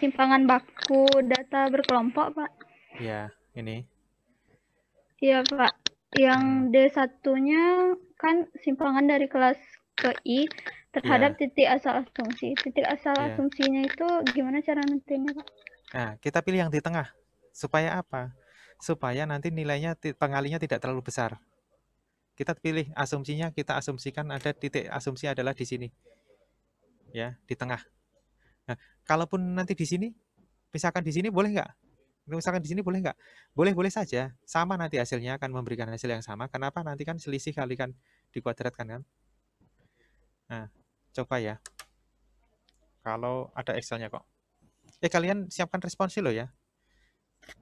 simpangan baku data berkelompok, Pak. Ya, ini. Iya, Pak. Yang D1-nya kan simpangan dari kelas ke I terhadap titik asal asumsi. Titik asal asumsinya itu gimana cara nentuinnya, Pak? Nah, kita pilih yang di tengah. Supaya apa? Supaya nanti nilainya, pengalinya tidak terlalu besar. Kita pilih asumsinya, kita asumsikan ada titik asumsi adalah di sini. Ya, di tengah. Nah, kalaupun nanti di sini, misalkan di sini boleh nggak? Misalkan di sini boleh nggak? Boleh-boleh saja. Sama nanti hasilnya akan memberikan hasil yang sama. Kenapa? Nanti kan selisih kalikan dikuadratkan kan? Nah, coba ya. Kalau ada Excel-nya kok. Kalian siapkan responsi loh ya.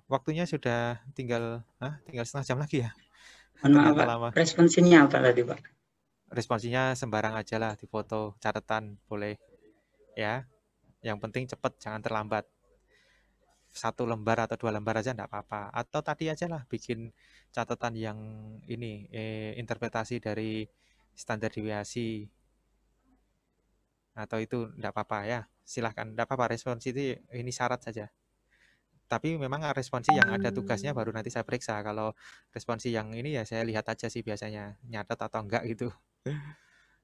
Waktunya sudah tinggal setengah jam lagi ya. Maaf, Pak. Lama. Responsinya apa tadi, Pak? Responsinya sembarang aja lah, di foto, catatan boleh. Ya. Yang penting cepat, jangan terlambat. 1 lembar atau 2 lembar aja enggak apa-apa. Atau tadi aja lah bikin catatan yang ini, interpretasi dari standar deviasi. Atau itu enggak apa-apa ya. Silahkan, enggak apa-apa, responsi itu ini syarat saja. Tapi memang responsi yang ada tugasnya baru nanti saya periksa. Kalau responsi yang ini ya saya lihat aja sih biasanya, nyatet atau enggak gitu.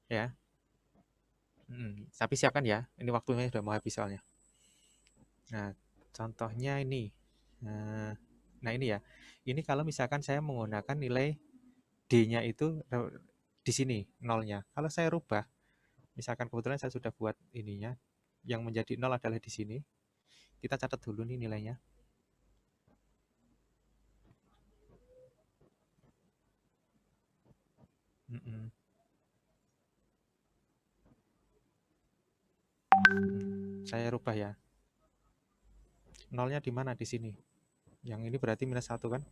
Ya. Tapi siapkan ya, ini waktunya sudah mau habis soalnya. Nah, contohnya ini. Nah ini ya, ini kalau misalkan saya menggunakan nilai D-nya itu di sini, nolnya. Kalau saya rubah, misalkan kebetulan saya sudah buat ininya, yang menjadi 0 adalah di sini. Kita catat dulu nih nilainya. Saya rubah ya. Nolnya di mana? Di sini. Yang ini berarti minus 1 kan?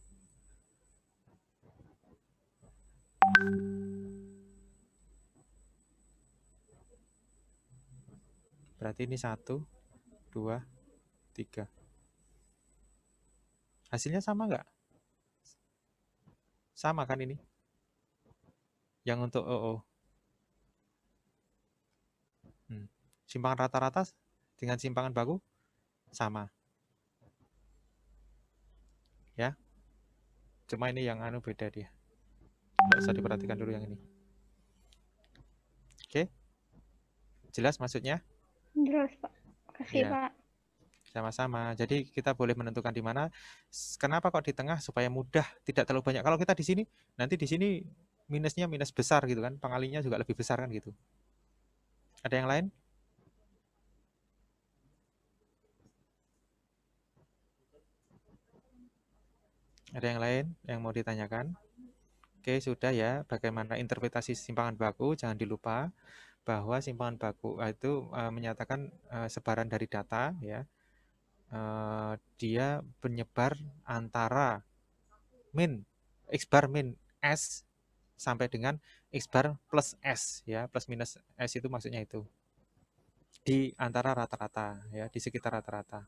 Berarti ini 1, 2, 3. Hasilnya sama nggak? Sama kan ini? Yang untuk OO. Simpangan rata-rata dengan simpangan baku sama. Ya. Cuma ini yang beda dia. Nggak usah diperhatikan dulu yang ini. Oke. Jelas maksudnya? Jelas, Pak. Kasih, ya. Pak. Sama-sama. Jadi kita boleh menentukan di mana. Kenapa kok di tengah? Supaya mudah, tidak terlalu banyak. Kalau kita di sini, nanti di sini minusnya minus besar gitu kan. Pengalinya juga lebih besar kan gitu. Ada yang lain? Ada yang lain yang mau ditanyakan? Oke, sudah ya. Bagaimana interpretasi simpangan baku? Jangan dilupa bahwa simpangan baku itu menyatakan sebaran dari data ya. Dia menyebar antara X bar min S sampai dengan X bar plus S ya. Plus minus S itu maksudnya itu. Di antara rata-rata ya, di sekitar rata-rata.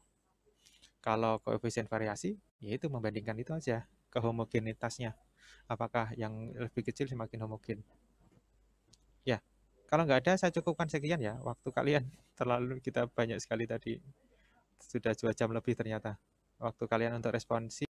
Kalau koefisien variasi, yaitu membandingkan itu aja. ke homogenitasnya. Apakah yang lebih kecil semakin homogen? Ya, kalau nggak ada saya cukupkan sekian ya. Waktu kalian terlalu kita banyak sekali tadi. Sudah 2 jam lebih ternyata. Waktu kalian untuk responsi